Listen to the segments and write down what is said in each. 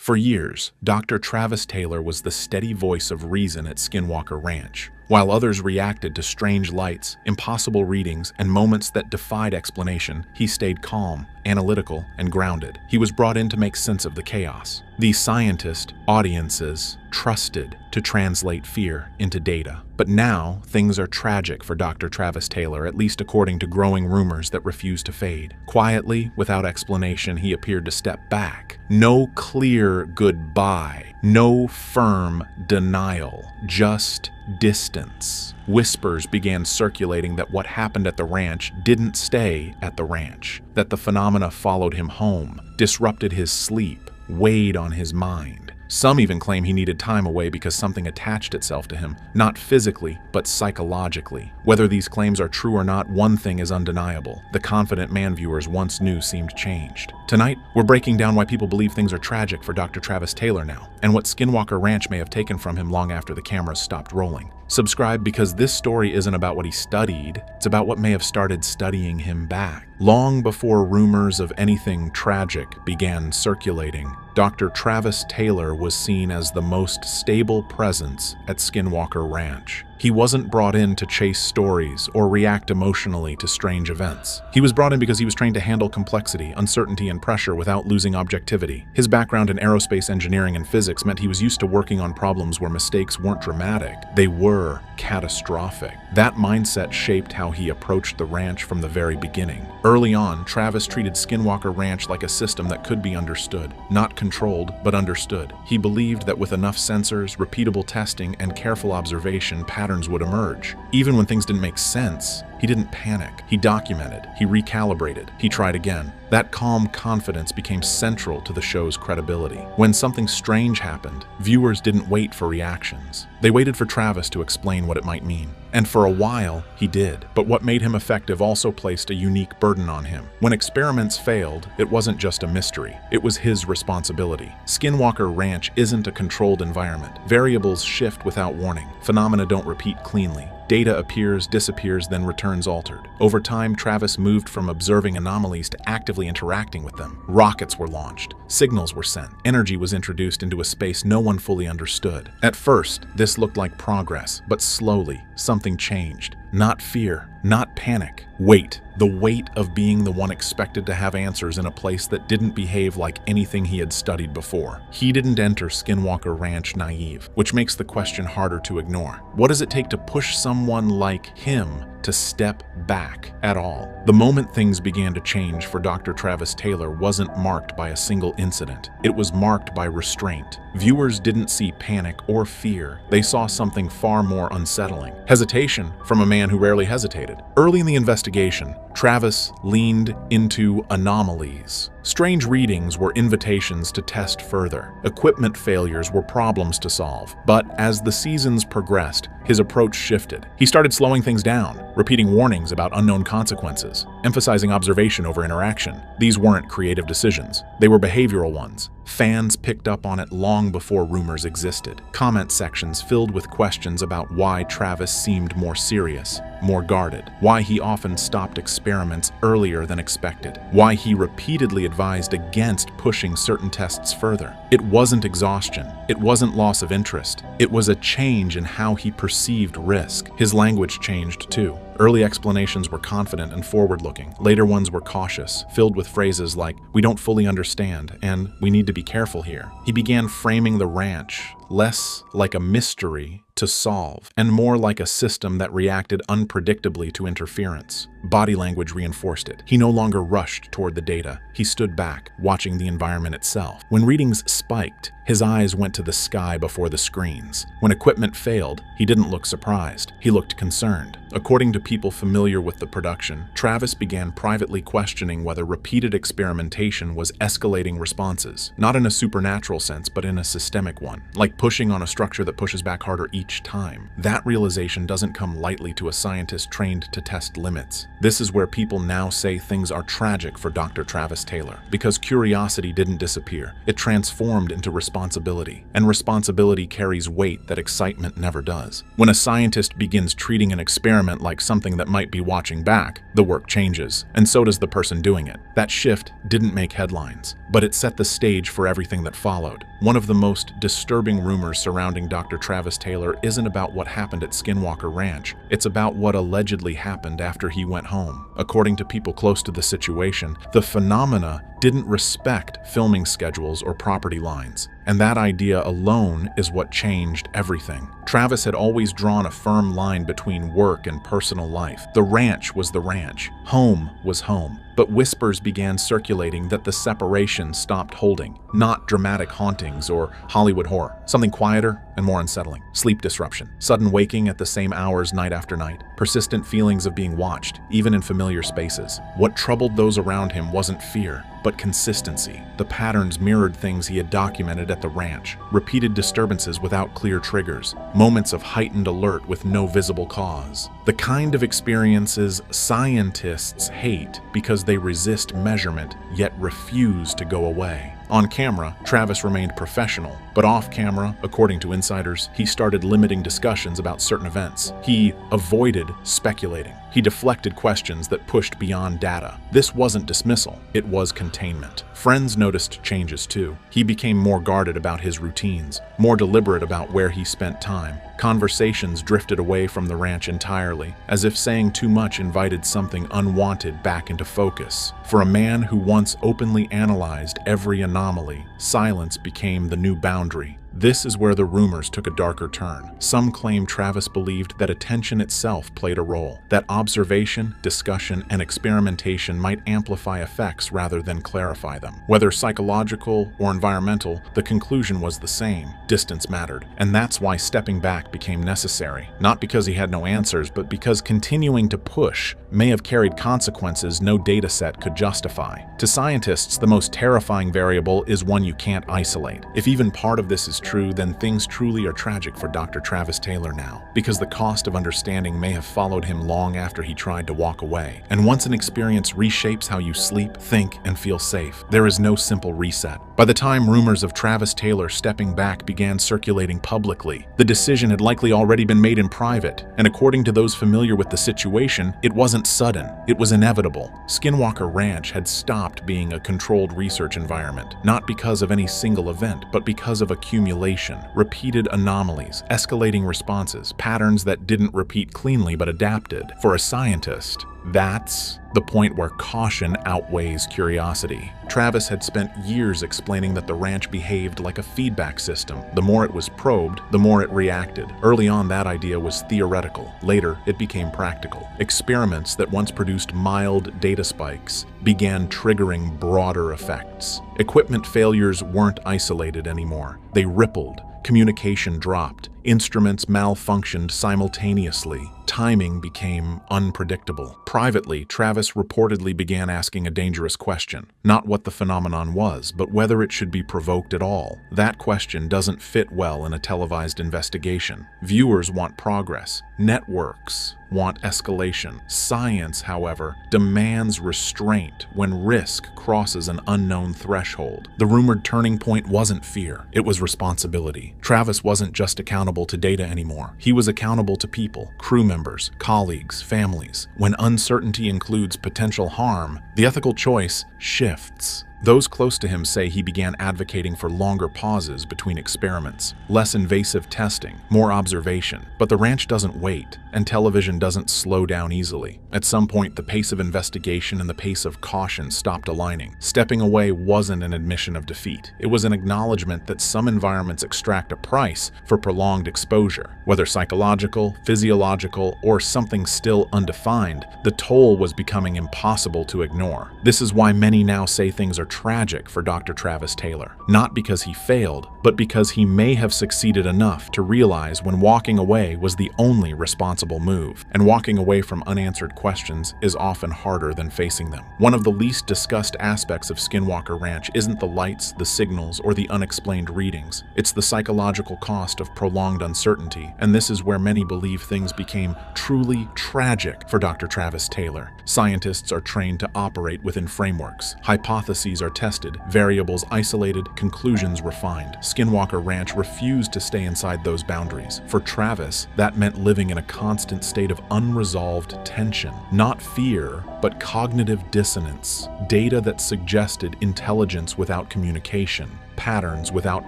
For years, Dr. Travis Taylor was the steady voice of reason at Skinwalker Ranch. While others reacted to strange lights, impossible readings, and moments that defied explanation, he stayed calm, analytical, and grounded. He was brought in to make sense of the chaos. These scientists, audiences, trusted to translate fear into data. But now, things are tragic for Dr. Travis Taylor, at least according to growing rumors that refuse to fade. Quietly, without explanation, he appeared to step back. No clear goodbye, no firm denial, just distance. Whispers began circulating that what happened at the ranch didn't stay at the ranch, that the phenomena followed him home, disrupted his sleep, weighed on his mind. Some even claim he needed time away because something attached itself to him, not physically, but psychologically. Whether these claims are true or not, one thing is undeniable. The confident man viewers once knew seemed changed. Tonight, we're breaking down why people believe things are tragic for Dr. Travis Taylor now, and what Skinwalker Ranch may have taken from him long after the cameras stopped rolling. Subscribe because this story isn't about what he studied, it's about what may have started studying him back. Long before rumors of anything tragic began circulating, Dr. Travis Taylor was seen as the most stable presence at Skinwalker Ranch. He wasn't brought in to chase stories or react emotionally to strange events. He was brought in because he was trained to handle complexity, uncertainty, and pressure without losing objectivity. His background in aerospace engineering and physics meant he was used to working on problems where mistakes weren't dramatic, they were catastrophic. That mindset shaped how he approached the ranch from the very beginning. Early on, Travis treated Skinwalker Ranch like a system that could be understood, not controlled, but understood. He believed that with enough sensors, repeatable testing, and careful observation, patterns would emerge. Even when things didn't make sense, he didn't panic. He documented, he recalibrated, he tried again. That calm confidence became central to the show's credibility. When something strange happened, viewers didn't wait for reactions. They waited for Travis to explain what it might mean. And for a while, he did. But what made him effective also placed a unique burden on him. When experiments failed, it wasn't just a mystery. It was his responsibility. Skinwalker Ranch isn't a controlled environment. Variables shift without warning. Phenomena don't repeat cleanly. Data appears, disappears, then returns altered. Over time, Travis moved from observing anomalies to actively interacting with them. Rockets were launched. Signals were sent. Energy was introduced into a space no one fully understood. At first, this looked like progress, but slowly, something changed. Not fear, not panic. Weight. The weight of being the one expected to have answers in a place that didn't behave like anything he had studied before. He didn't enter Skinwalker Ranch naive, which makes the question harder to ignore. What does it take to push someone like him to step back at all? The moment things began to change for Dr. Travis Taylor wasn't marked by a single incident. It was marked by restraint. Viewers didn't see panic or fear. They saw something far more unsettling. Hesitation from a man who rarely hesitated. Early in the investigation, Travis leaned into anomalies. Strange readings were invitations to test further. Equipment failures were problems to solve. But as the seasons progressed, his approach shifted. He started slowing things down, repeating warnings about unknown consequences, emphasizing observation over interaction. These weren't creative decisions. They were behavioral ones. Fans picked up on it long before rumors existed. Comment sections filled with questions about why Travis seemed more serious, more guarded, why he often stopped experiments earlier than expected, why he repeatedly advised against pushing certain tests further. It wasn't exhaustion. It wasn't loss of interest. It was a change in how he perceived risk. His language changed too. Early explanations were confident and forward-looking. Later ones were cautious, filled with phrases like, "We don't fully understand," and "We need to be careful here." He began framing the ranch less like a mystery to solve, and more like a system that reacted unpredictably to interference. Body language reinforced it. He no longer rushed toward the data. He stood back, watching the environment itself. When readings spiked, his eyes went to the sky before the screens. When equipment failed, he didn't look surprised. He looked concerned. According to people familiar with the production, Travis began privately questioning whether repeated experimentation was escalating responses, not in a supernatural sense, but in a systemic one, like pushing on a structure that pushes back harder each each time. That realization doesn't come lightly to a scientist trained to test limits. This is where people now say things are tragic for Dr. Travis Taylor, because curiosity didn't disappear. It transformed into responsibility, and responsibility carries weight that excitement never does. When a scientist begins treating an experiment like something that might be watching back, the work changes, and so does the person doing it. That shift didn't make headlines, but it set the stage for everything that followed. One of the most disturbing rumors surrounding Dr. Travis Taylor isn't about what happened at Skinwalker Ranch. It's about what allegedly happened after he went home. According to people close to the situation, the phenomena didn't respect filming schedules or property lines, and that idea alone is what changed everything. Travis had always drawn a firm line between work and personal life. The ranch was the ranch. Home was home. But whispers began circulating that the separation stopped holding. Not dramatic hauntings or Hollywood horror. Something quieter and more unsettling. Sleep disruption. Sudden waking at the same hours night after night. Persistent feelings of being watched, even in familiar spaces. What troubled those around him wasn't fear, but consistency. The patterns mirrored things he had documented at the ranch. Repeated disturbances without clear triggers. Moments of heightened alert with no visible cause. The kind of experiences scientists hate because they resist measurement, yet refuse to go away. On camera, Travis remained professional, but off camera, according to insiders, he started limiting discussions about certain events. He avoided speculating. He deflected questions that pushed beyond data. This wasn't dismissal, it was containment. Friends noticed changes too. He became more guarded about his routines, more deliberate about where he spent time. Conversations drifted away from the ranch entirely, as if saying too much invited something unwanted back into focus. For a man who once openly analyzed every anomaly, silence became the new boundary. This is where the rumors took a darker turn. Some claim Travis believed that attention itself played a role, that observation, discussion, and experimentation might amplify effects rather than clarify them. Whether psychological or environmental, the conclusion was the same. Distance mattered, and that's why stepping back became necessary. Not because he had no answers, but because continuing to push may have carried consequences no data set could justify. To scientists, the most terrifying variable is one you can't isolate. If even part of this is true, then things truly are tragic for Dr. Travis Taylor now, because the cost of understanding may have followed him long after he tried to walk away. And once an experience reshapes how you sleep, think, and feel safe, there is no simple reset. By the time rumors of Travis Taylor stepping back began circulating publicly, the decision had likely already been made in private, and according to those familiar with the situation, it wasn't sudden, it was inevitable. Skinwalker Ranch had stopped being a controlled research environment, not because of any single event, but because of accumulation, repeated anomalies, escalating responses, patterns that didn't repeat cleanly but adapted. For a scientist, that's the point where caution outweighs curiosity. Travis had spent years explaining that the ranch behaved like a feedback system. The more it was probed, the more it reacted. Early on, that idea was theoretical. Later, it became practical. Experiments that once produced mild data spikes began triggering broader effects. Equipment failures weren't isolated anymore. They rippled. Communication dropped. Instruments malfunctioned simultaneously. Timing became unpredictable. Privately, Travis reportedly began asking a dangerous question. Not what the phenomenon was, but whether it should be provoked at all. That question doesn't fit well in a televised investigation. Viewers want progress. Networks want escalation. Science, however, demands restraint when risk crosses an unknown threshold. The rumored turning point wasn't fear, it was responsibility. Travis wasn't just accountable to data anymore. He was accountable to people, crew members, colleagues, families. When uncertainty includes potential harm, the ethical choice shifts. Those close to him say he began advocating for longer pauses between experiments, less invasive testing, more observation. But the ranch doesn't wait, and television doesn't slow down easily. At some point, the pace of investigation and the pace of caution stopped aligning. Stepping away wasn't an admission of defeat. It was an acknowledgement that some environments extract a price for prolonged exposure. Whether psychological, physiological, or something still undefined, the toll was becoming impossible to ignore. This is why many now say things are tragic for Dr. Travis Taylor, not because he failed, but because he may have succeeded enough to realize when walking away was the only responsible move. And walking away from unanswered questions is often harder than facing them. One of the least discussed aspects of Skinwalker Ranch isn't the lights, the signals, or the unexplained readings. It's the psychological cost of prolonged uncertainty, and this is where many believe things became truly tragic for Dr. Travis Taylor. Scientists are trained to operate within frameworks. Hypotheses are tested, variables isolated, conclusions refined. Skinwalker Ranch refused to stay inside those boundaries. For Travis, that meant living in a constant state of unresolved tension. Not fear, but cognitive dissonance. Data that suggested intelligence without communication. Patterns without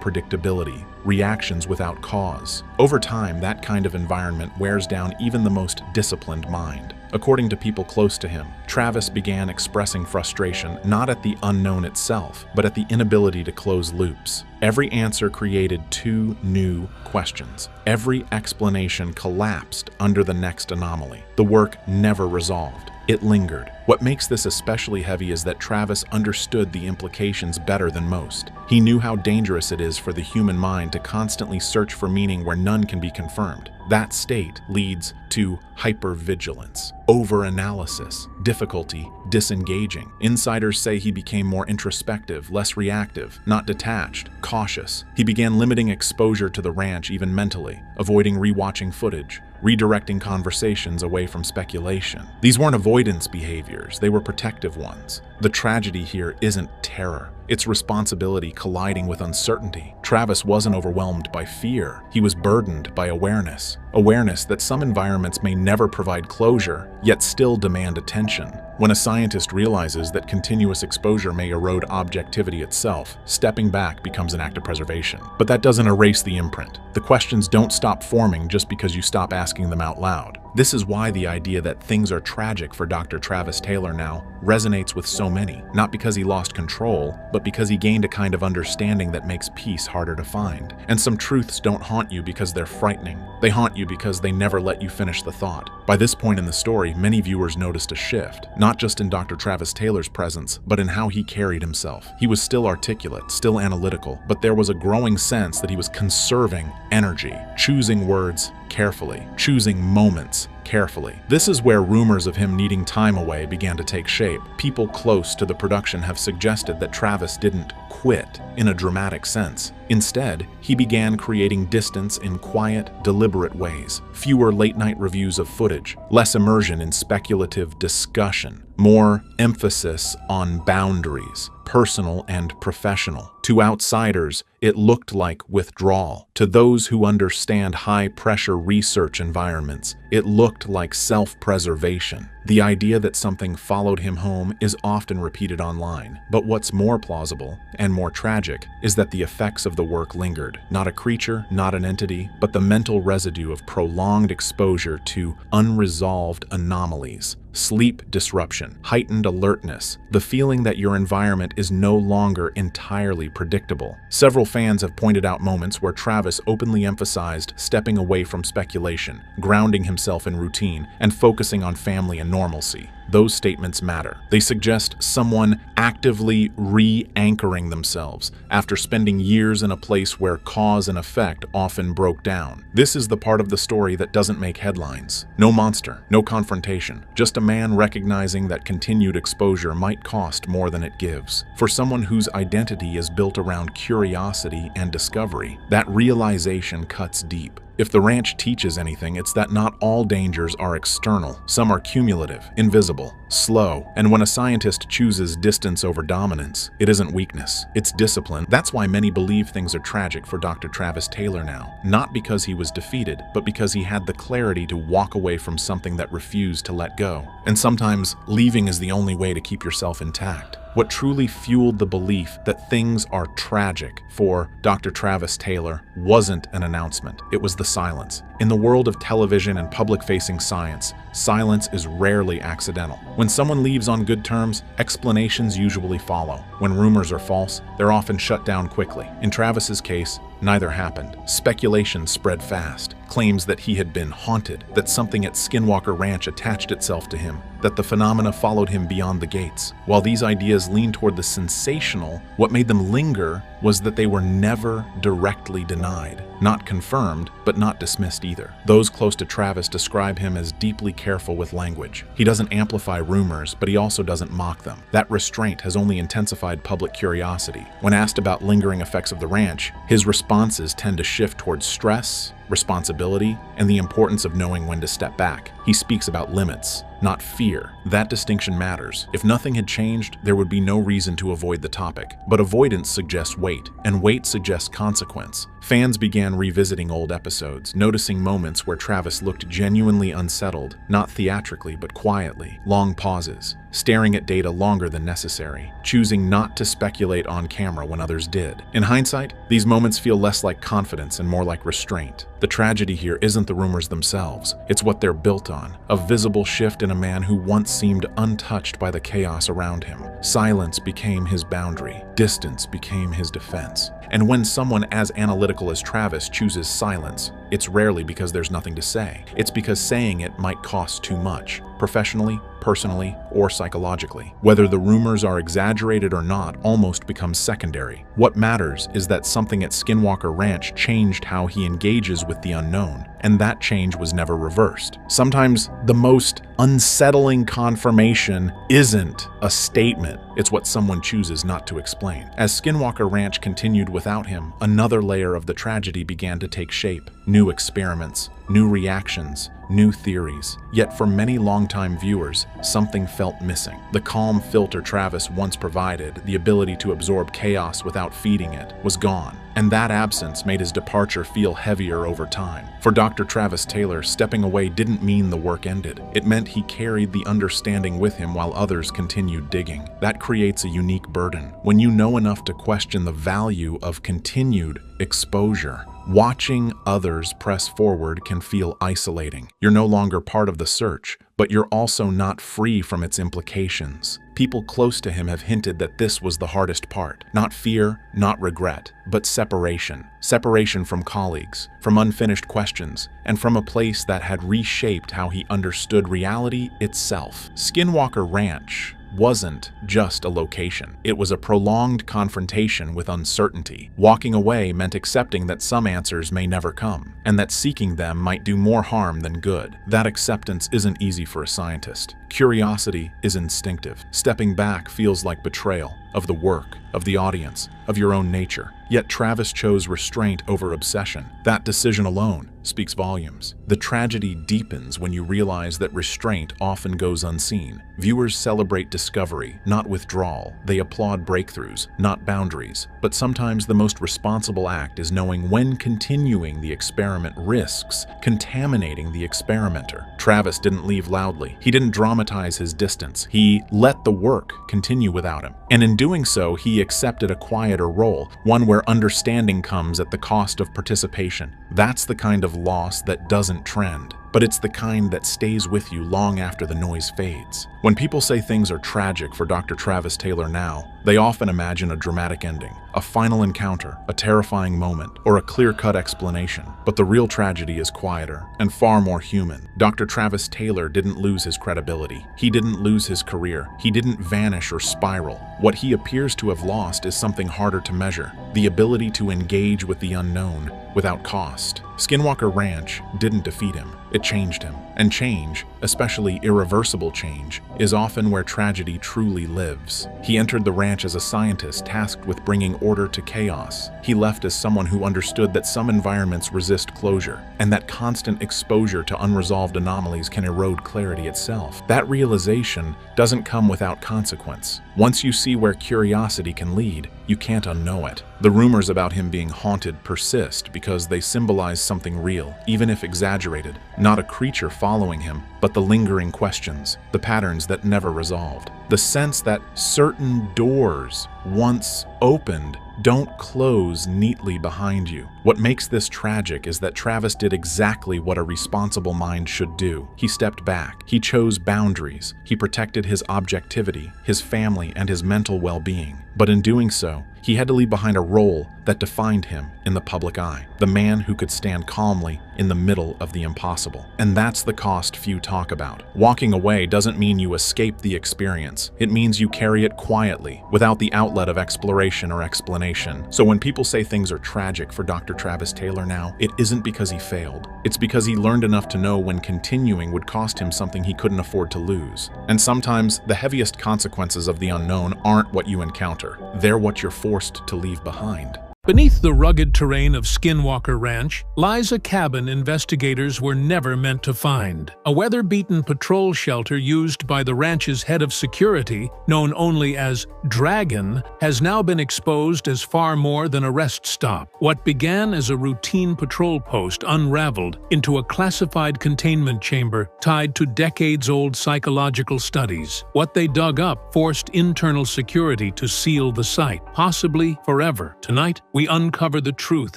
predictability, reactions without cause. Over time, that kind of environment wears down even the most disciplined mind. According to people close to him, Travis began expressing frustration not at the unknown itself, but at the inability to close loops. Every answer created two new questions. Every explanation collapsed under the next anomaly. The work never resolved. It lingered. What makes this especially heavy is that Travis understood the implications better than most. He knew how dangerous it is for the human mind to constantly search for meaning where none can be confirmed. That state leads to hypervigilance, overanalysis, difficulty disengaging. Insiders say he became more introspective, less reactive, not detached, cautious. He began limiting exposure to the ranch even mentally, avoiding rewatching footage, redirecting conversations away from speculation. These weren't avoidance behaviors, they were protective ones. The tragedy here isn't terror, it's responsibility colliding with uncertainty. Travis wasn't overwhelmed by fear, he was burdened by awareness. Awareness that some environments may never provide closure, yet still demand attention. When a scientist realizes that continuous exposure may erode objectivity itself, stepping back becomes an act of preservation. But that doesn't erase the imprint. The questions don't stop forming just because you stop asking them out loud. This is why the idea that things are tragic for Dr. Travis Taylor now resonates with so many, not because he lost control, but because he gained a kind of understanding that makes peace harder to find. And some truths don't haunt you because they're frightening. They haunt you because they never let you finish the thought. By this point in the story, many viewers noticed a shift, not just in Dr. Travis Taylor's presence, but in how he carried himself. He was still articulate, still analytical, but there was a growing sense that he was conserving energy, choosing words carefully, choosing moments carefully. This is where rumors of him needing time away began to take shape. People close to the production have suggested that Travis didn't quit in a dramatic sense. Instead, he began creating distance in quiet, deliberate ways. Fewer late-night reviews of footage, less immersion in speculative discussion, more emphasis on boundaries, personal and professional. To outsiders, it looked like withdrawal. To those who understand high-pressure research environments, it looked like self-preservation. The idea that something followed him home is often repeated online. But what's more plausible and more tragic is that the effects of the work lingered. Not a creature, not an entity, but the mental residue of prolonged exposure to unresolved anomalies. Sleep disruption, heightened alertness, the feeling that your environment is no longer entirely predictable. Several fans have pointed out moments where Travis openly emphasized stepping away from speculation, grounding himself in routine, and focusing on family and normalcy. Those statements matter. They suggest someone actively re-anchoring themselves after spending years in a place where cause and effect often broke down. This is the part of the story that doesn't make headlines. No monster, no confrontation, just a man recognizing that continued exposure might cost more than it gives. For someone whose identity is built around curiosity and discovery, that realization cuts deep. If the ranch teaches anything, it's that not all dangers are external. Some are cumulative, invisible, slow, and when a scientist chooses distance over dominance, it isn't weakness, it's discipline. That's why many believe things are tragic for Dr. Travis Taylor now. Not because he was defeated, but because he had the clarity to walk away from something that refused to let go. And sometimes, leaving is the only way to keep yourself intact. What truly fueled the belief that things are tragic for Dr. Travis Taylor wasn't an announcement, it was the silence. In the world of television and public-facing science, silence is rarely accidental. When someone leaves on good terms, explanations usually follow. When rumors are false, they're often shut down quickly. In Travis's case, neither happened. Speculation spread fast. Claims that he had been haunted, that something at Skinwalker Ranch attached itself to him, that the phenomena followed him beyond the gates. While these ideas leaned toward the sensational, what made them linger was that they were never directly denied. Not confirmed, but not dismissed either. Those close to Travis describe him as deeply careful with language. He doesn't amplify rumors, but he also doesn't mock them. That restraint has only intensified public curiosity. When asked about lingering effects of the ranch, his responses tend to shift towards stress, responsibility, and the importance of knowing when to step back. He speaks about limits, not fear. That distinction matters. If nothing had changed, there would be no reason to avoid the topic. But avoidance suggests weight, and weight suggests consequence. Fans began revisiting old episodes, noticing moments where Travis looked genuinely unsettled, not theatrically but quietly. Long pauses, staring at data longer than necessary, choosing not to speculate on camera when others did. In hindsight, these moments feel less like confidence and more like restraint. The tragedy here isn't the rumors themselves, it's what they're built on. A visible shift in a man who once seemed untouched by the chaos around him. Silence became his boundary, distance became his defense. And when someone as analytical as Travis chooses silence, it's rarely because there's nothing to say. It's because saying it might cost too much, professionally, personally, or psychologically. Whether the rumors are exaggerated or not almost becomes secondary. What matters is that something at Skinwalker Ranch changed how he engages with the unknown, and that change was never reversed. Sometimes the most unsettling confirmation isn't a statement, it's what someone chooses not to explain. As Skinwalker Ranch continued without him, another layer of the tragedy began to take shape. New experiments, new reactions, new theories. Yet for many longtime viewers, something felt missing. The calm filter Travis once provided, the ability to absorb chaos without feeding it, was gone. And that absence made his departure feel heavier over time. For Dr. Travis Taylor, stepping away didn't mean the work ended. It meant he carried the understanding with him while others continued digging. That creates a unique burden. When you know enough to question the value of continued exposure, watching others press forward can feel isolating. You're no longer part of the search, but you're also not free from its implications. People close to him have hinted that this was the hardest part. Not fear, not regret, but separation. Separation from colleagues, from unfinished questions, and from a place that had reshaped how he understood reality itself. Skinwalker Ranch wasn't just a location. It was a prolonged confrontation with uncertainty. Walking away meant accepting that some answers may never come, and that seeking them might do more harm than good. That acceptance isn't easy for a scientist. Curiosity is instinctive. Stepping back feels like betrayal of the work, of the audience, of your own nature. Yet Travis chose restraint over obsession. That decision alone speaks volumes. The tragedy deepens when you realize that restraint often goes unseen. Viewers celebrate discovery, not withdrawal. They applaud breakthroughs, not boundaries. But sometimes the most responsible act is knowing when continuing the experiment risks contaminating the experimenter. Travis didn't leave loudly. He didn't dramatize his distance. He let the work continue without him. And in doing so, he accepted a quieter role, one where understanding comes at the cost of participation. That's the kind of loss that doesn't trend, but it's the kind that stays with you long after the noise fades. When people say things are tragic for Dr. Travis Taylor now, they often imagine a dramatic ending, a final encounter, a terrifying moment, or a clear-cut explanation. But the real tragedy is quieter and far more human. Dr. Travis Taylor didn't lose his credibility. He didn't lose his career. He didn't vanish or spiral. What he appears to have lost is something harder to measure: the ability to engage with the unknown without cost. Skinwalker Ranch didn't defeat him. It changed him. And change, especially irreversible change, is often where tragedy truly lives. He entered the ranch as a scientist tasked with bringing order to chaos. He left as someone who understood that some environments resist closure, and that constant exposure to unresolved anomalies can erode clarity itself. That realization doesn't come without consequence. Once you see where curiosity can lead, you can't unknow it. The rumors about him being haunted persist because they symbolize something real, even if exaggerated. Not a creature following him, but the lingering questions, the patterns that never resolved. The sense that certain doors once opened don't close neatly behind you. What makes this tragic is that Travis did exactly what a responsible mind should do. He stepped back. He chose boundaries. He protected his objectivity, his family, and his mental well-being. But in doing so, he had to leave behind a role that defined him in the public eye, the man who could stand calmly in the middle of the impossible. And that's the cost few talk about. Walking away doesn't mean you escape the experience. It means you carry it quietly, without the outlet of exploration or explanation. So when people say things are tragic for Dr. Travis Taylor now, it isn't because he failed. It's because he learned enough to know when continuing would cost him something he couldn't afford to lose. And sometimes, the heaviest consequences of the unknown aren't what you encounter. They're what you're forced to leave behind. Beneath the rugged terrain of Skinwalker Ranch lies a cabin investigators were never meant to find. A weather-beaten patrol shelter used by the ranch's head of security, known only as Dragon, has now been exposed as far more than a rest stop. What began as a routine patrol post unraveled into a classified containment chamber tied to decades-old psychological studies. What they dug up forced internal security to seal the site, possibly forever. Tonight, we uncover the truth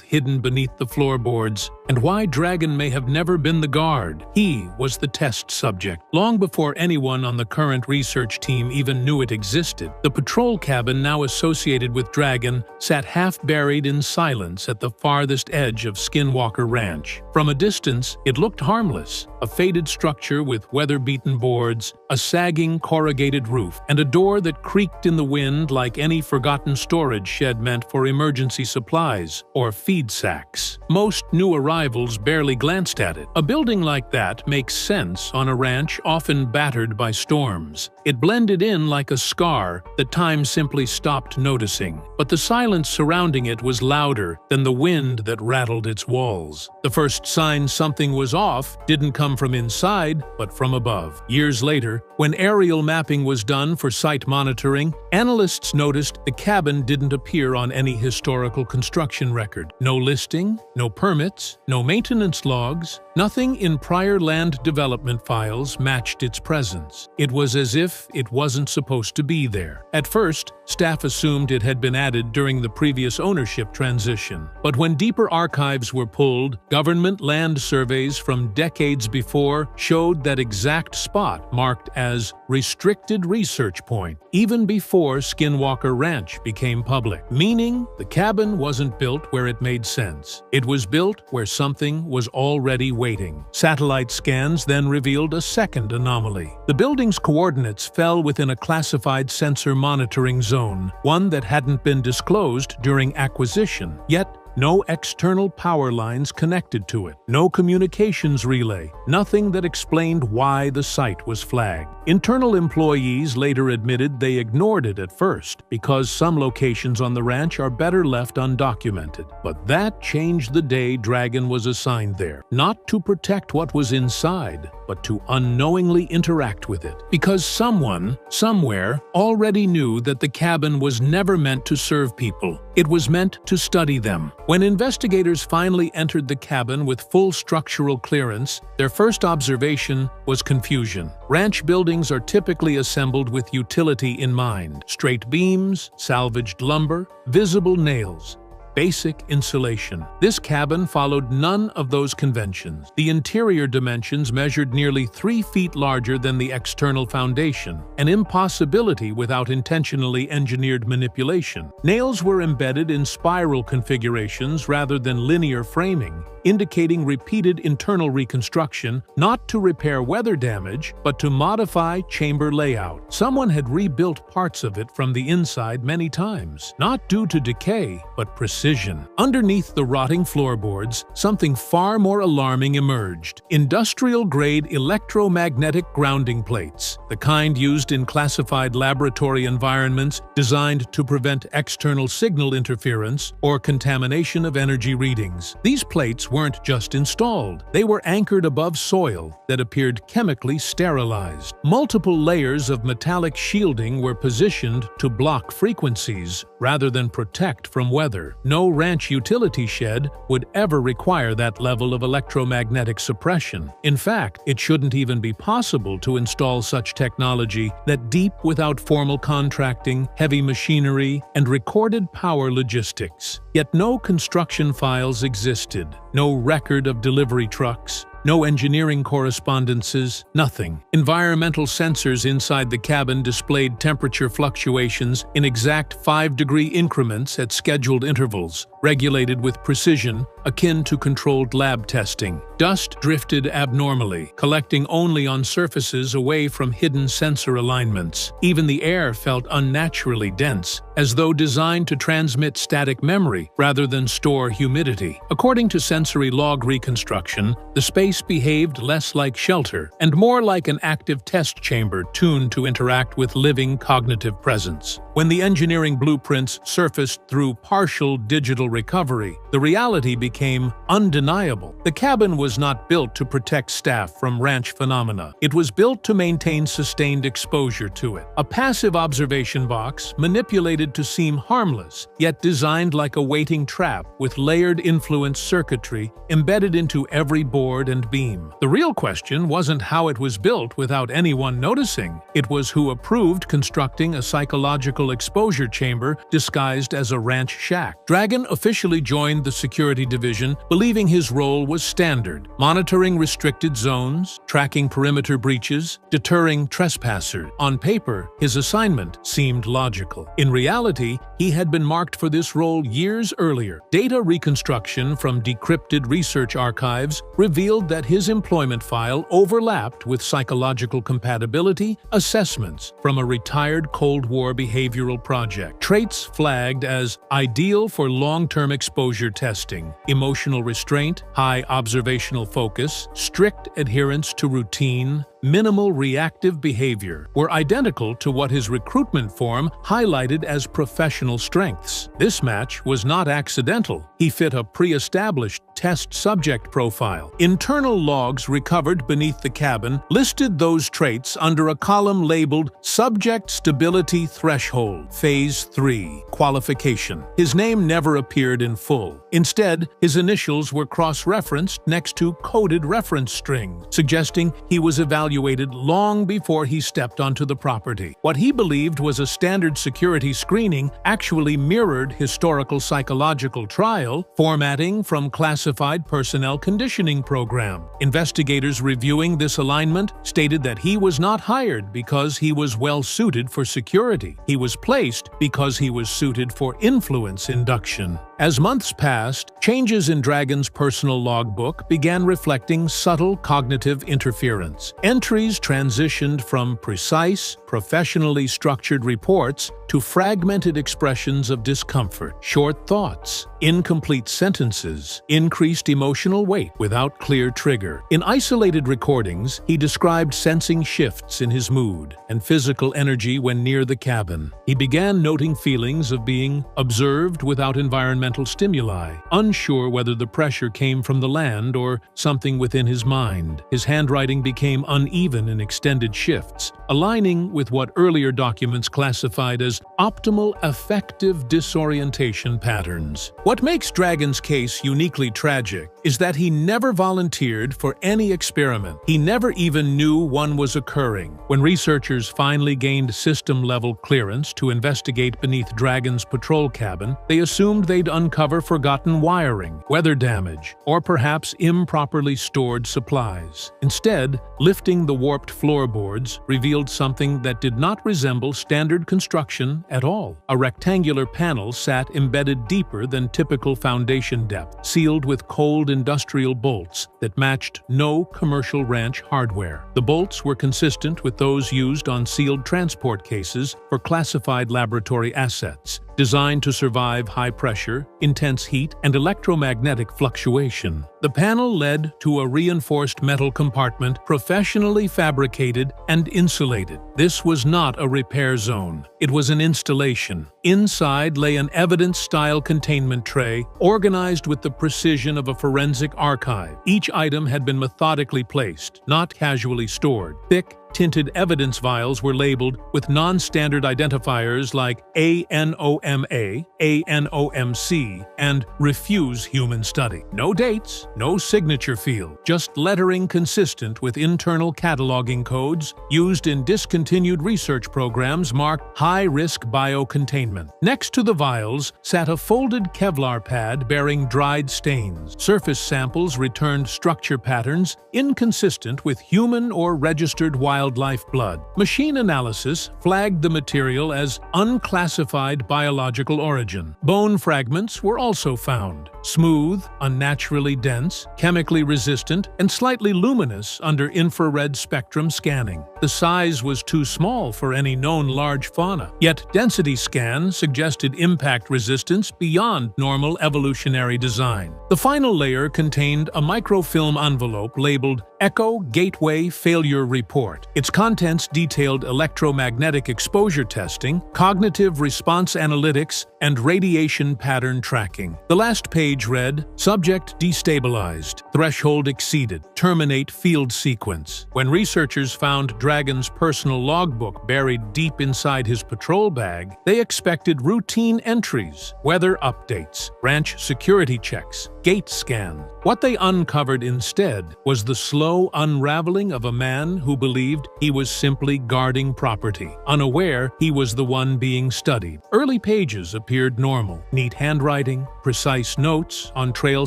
hidden beneath the floorboards and why Dragon may have never been the guard. He was the test subject. Long before anyone on the current research team even knew it existed, the patrol cabin now associated with Dragon sat half-buried in silence at the farthest edge of Skinwalker Ranch. From a distance, it looked harmless, a faded structure with weather-beaten boards, a sagging corrugated roof, and a door that creaked in the wind like any forgotten storage shed meant for emergency supplies or feed sacks. Most new arrivals barely glanced at it. A building like that makes sense on a ranch often battered by storms. It blended in like a scar that time simply stopped noticing. But the silence surrounding it was louder than the wind that rattled its walls. The first sign something was off didn't come from inside, but from above. Years later, when aerial mapping was done for site monitoring, analysts noticed the cabin didn't appear on any historical construction record. No listing, no permits, no maintenance logs, nothing in prior land development files matched its presence. It was as if it wasn't supposed to be there. At first, staff assumed it had been added during the previous ownership transition. But when deeper archives were pulled, government land surveys from decades before showed that exact spot marked as Restricted Research Point, even before Skinwalker Ranch became public. Meaning, the cabin wasn't built where it made sense. It was built where something was already waiting. Satellite scans then revealed a second anomaly. The building's coordinates fell within a classified sensor monitoring zone, one that hadn't been disclosed during acquisition. Yet, no external power lines connected to it, no communications relay, nothing that explained why the site was flagged. Internal employees later admitted they ignored it at first because some locations on the ranch are better left undocumented. But that changed the day Dragon was assigned there, not to protect what was inside, but to unknowingly interact with it. Because someone, somewhere, already knew that the cabin was never meant to serve people. It was meant to study them. When investigators finally entered the cabin with full structural clearance, their first observation was confusion. Ranch buildings are typically assembled with utility in mind: straight beams, salvaged lumber, visible nails, basic insulation. This cabin followed none of those conventions. The interior dimensions measured nearly 3 feet larger than the external foundation, an impossibility without intentionally engineered manipulation. Nails were embedded in spiral configurations rather than linear framing, indicating repeated internal reconstruction, not to repair weather damage, but to modify chamber layout. Someone had rebuilt parts of it from the inside many times, not due to decay, but precision. Underneath the rotting floorboards, something far more alarming emerged: industrial-grade electromagnetic grounding plates, the kind used in classified laboratory environments designed to prevent external signal interference or contamination of energy readings. These plates weren't just installed, they were anchored above soil that appeared chemically sterilized. Multiple layers of metallic shielding were positioned to block frequencies rather than protect from weather. No no ranch utility shed would ever require that level of electromagnetic suppression. In fact, it shouldn't even be possible to install such technology that deep without formal contracting, heavy machinery, and recorded power logistics. Yet no construction files existed, no record of delivery trucks, no engineering correspondences, nothing. Environmental sensors inside the cabin displayed temperature fluctuations in exact 5-degree increments at scheduled intervals, regulated with precision akin to controlled lab testing. Dust drifted abnormally, collecting only on surfaces away from hidden sensor alignments. Even the air felt unnaturally dense, as though designed to transmit static memory rather than store humidity. According to sensory log reconstruction, the space behaved less like shelter and more like an active test chamber tuned to interact with living cognitive presence. When the engineering blueprints surfaced through partial digital recovery, the reality became undeniable. The cabin was not built to protect staff from ranch phenomena. It was built to maintain sustained exposure to it. A passive observation box, manipulated to seem harmless, yet designed like a waiting trap with layered influence circuitry embedded into every board and beam. The real question wasn't how it was built without anyone noticing. It was who approved constructing a psychological exposure chamber disguised as a ranch shack. Dragon officially joined the security division, believing his role was standard: monitoring restricted zones, tracking perimeter breaches, deterring trespassers. On paper, his assignment seemed logical. In reality, he had been marked for this role years earlier. Data reconstruction from decrypted research archives revealed that his employment file overlapped with psychological compatibility assessments from a retired Cold War behavioral project. Traits flagged as ideal for long-term exposure testing: emotional restraint, high observational focus, strict adherence to routine, minimal reactive behavior, were identical to what his recruitment form highlighted as professional strengths. This match was not accidental. He fit a pre-established test subject profile. Internal logs recovered beneath the cabin listed those traits under a column labeled Subject Stability Threshold, Phase 3, Qualification. His name never appeared in full. Instead, his initials were cross-referenced next to coded reference strings, suggesting he was evaluated long before he stepped onto the property. What he believed was a standard security screening actually mirrored historical psychological trial formatting from classified personnel conditioning program. Investigators reviewing this alignment stated that he was not hired because he was well suited for security. He was placed because he was suited for influence induction. As months passed, changes in Dragon's personal logbook began reflecting subtle cognitive interference. Entries transitioned from precise, professionally structured reports to fragmented expressions of discomfort, short thoughts, incomplete sentences, increased emotional weight without clear trigger. In isolated recordings, he described sensing shifts in his mood and physical energy when near the cabin. He began noting feelings of being observed without environmental stimuli, unsure whether the pressure came from the land or something within his mind. His handwriting became uneven in extended shifts, aligning with what earlier documents classified as optimal affective disorientation patterns. What makes Dragon's case uniquely tragic is that he never volunteered for any experiment. He never even knew one was occurring. When researchers finally gained system-level clearance to investigate beneath Dragon's patrol cabin, they assumed they'd uncover forgotten wiring, weather damage, or perhaps improperly stored supplies. Instead, lifting the warped floorboards revealed something that did not resemble standard construction at all. A rectangular panel sat embedded deeper than typical foundation depth, sealed with cold industrial bolts that matched no commercial ranch hardware. The bolts were consistent with those used on sealed transport cases for classified laboratory assets, designed to survive high pressure, intense heat, and electromagnetic fluctuation. The panel led to a reinforced metal compartment professionally fabricated and insulated. This was not a repair zone. It was an installation. Inside lay an evidence-style containment tray, organized with the precision of a forensic archive. Each item had been methodically placed, not casually stored. Thick, tinted evidence vials were labeled with non-standard identifiers like ANOMA, ANOMC, and Refuse Human Study. No dates, no signature field, just lettering consistent with internal cataloging codes used in discontinued research programs marked high-risk biocontainment. Next to the vials sat a folded Kevlar pad bearing dried stains. Surface samples returned structure patterns inconsistent with human or registered wildlife blood. Machine analysis flagged the material as unclassified biological origin. Bone fragments were also found, smooth, unnaturally dense, chemically resistant, and slightly luminous under infrared spectrum scanning. The size was too small for any known large fauna, yet density scan suggested impact resistance beyond normal evolutionary design. The final layer contained a microfilm envelope labeled Echo Gateway Failure Report. Its contents detailed electromagnetic exposure testing, cognitive response analytics, and radiation pattern tracking. The last page read, Subject destabilized, threshold exceeded, terminate field sequence. When researchers found Dragon's personal logbook buried deep inside his patrol bag, they expected routine entries, weather updates, ranch security checks, gate scans. What they uncovered instead was the slow unraveling of a man who believed he was simply guarding property, unaware he was the one being studied. Early pages appeared normal, neat handwriting, precise notes on trail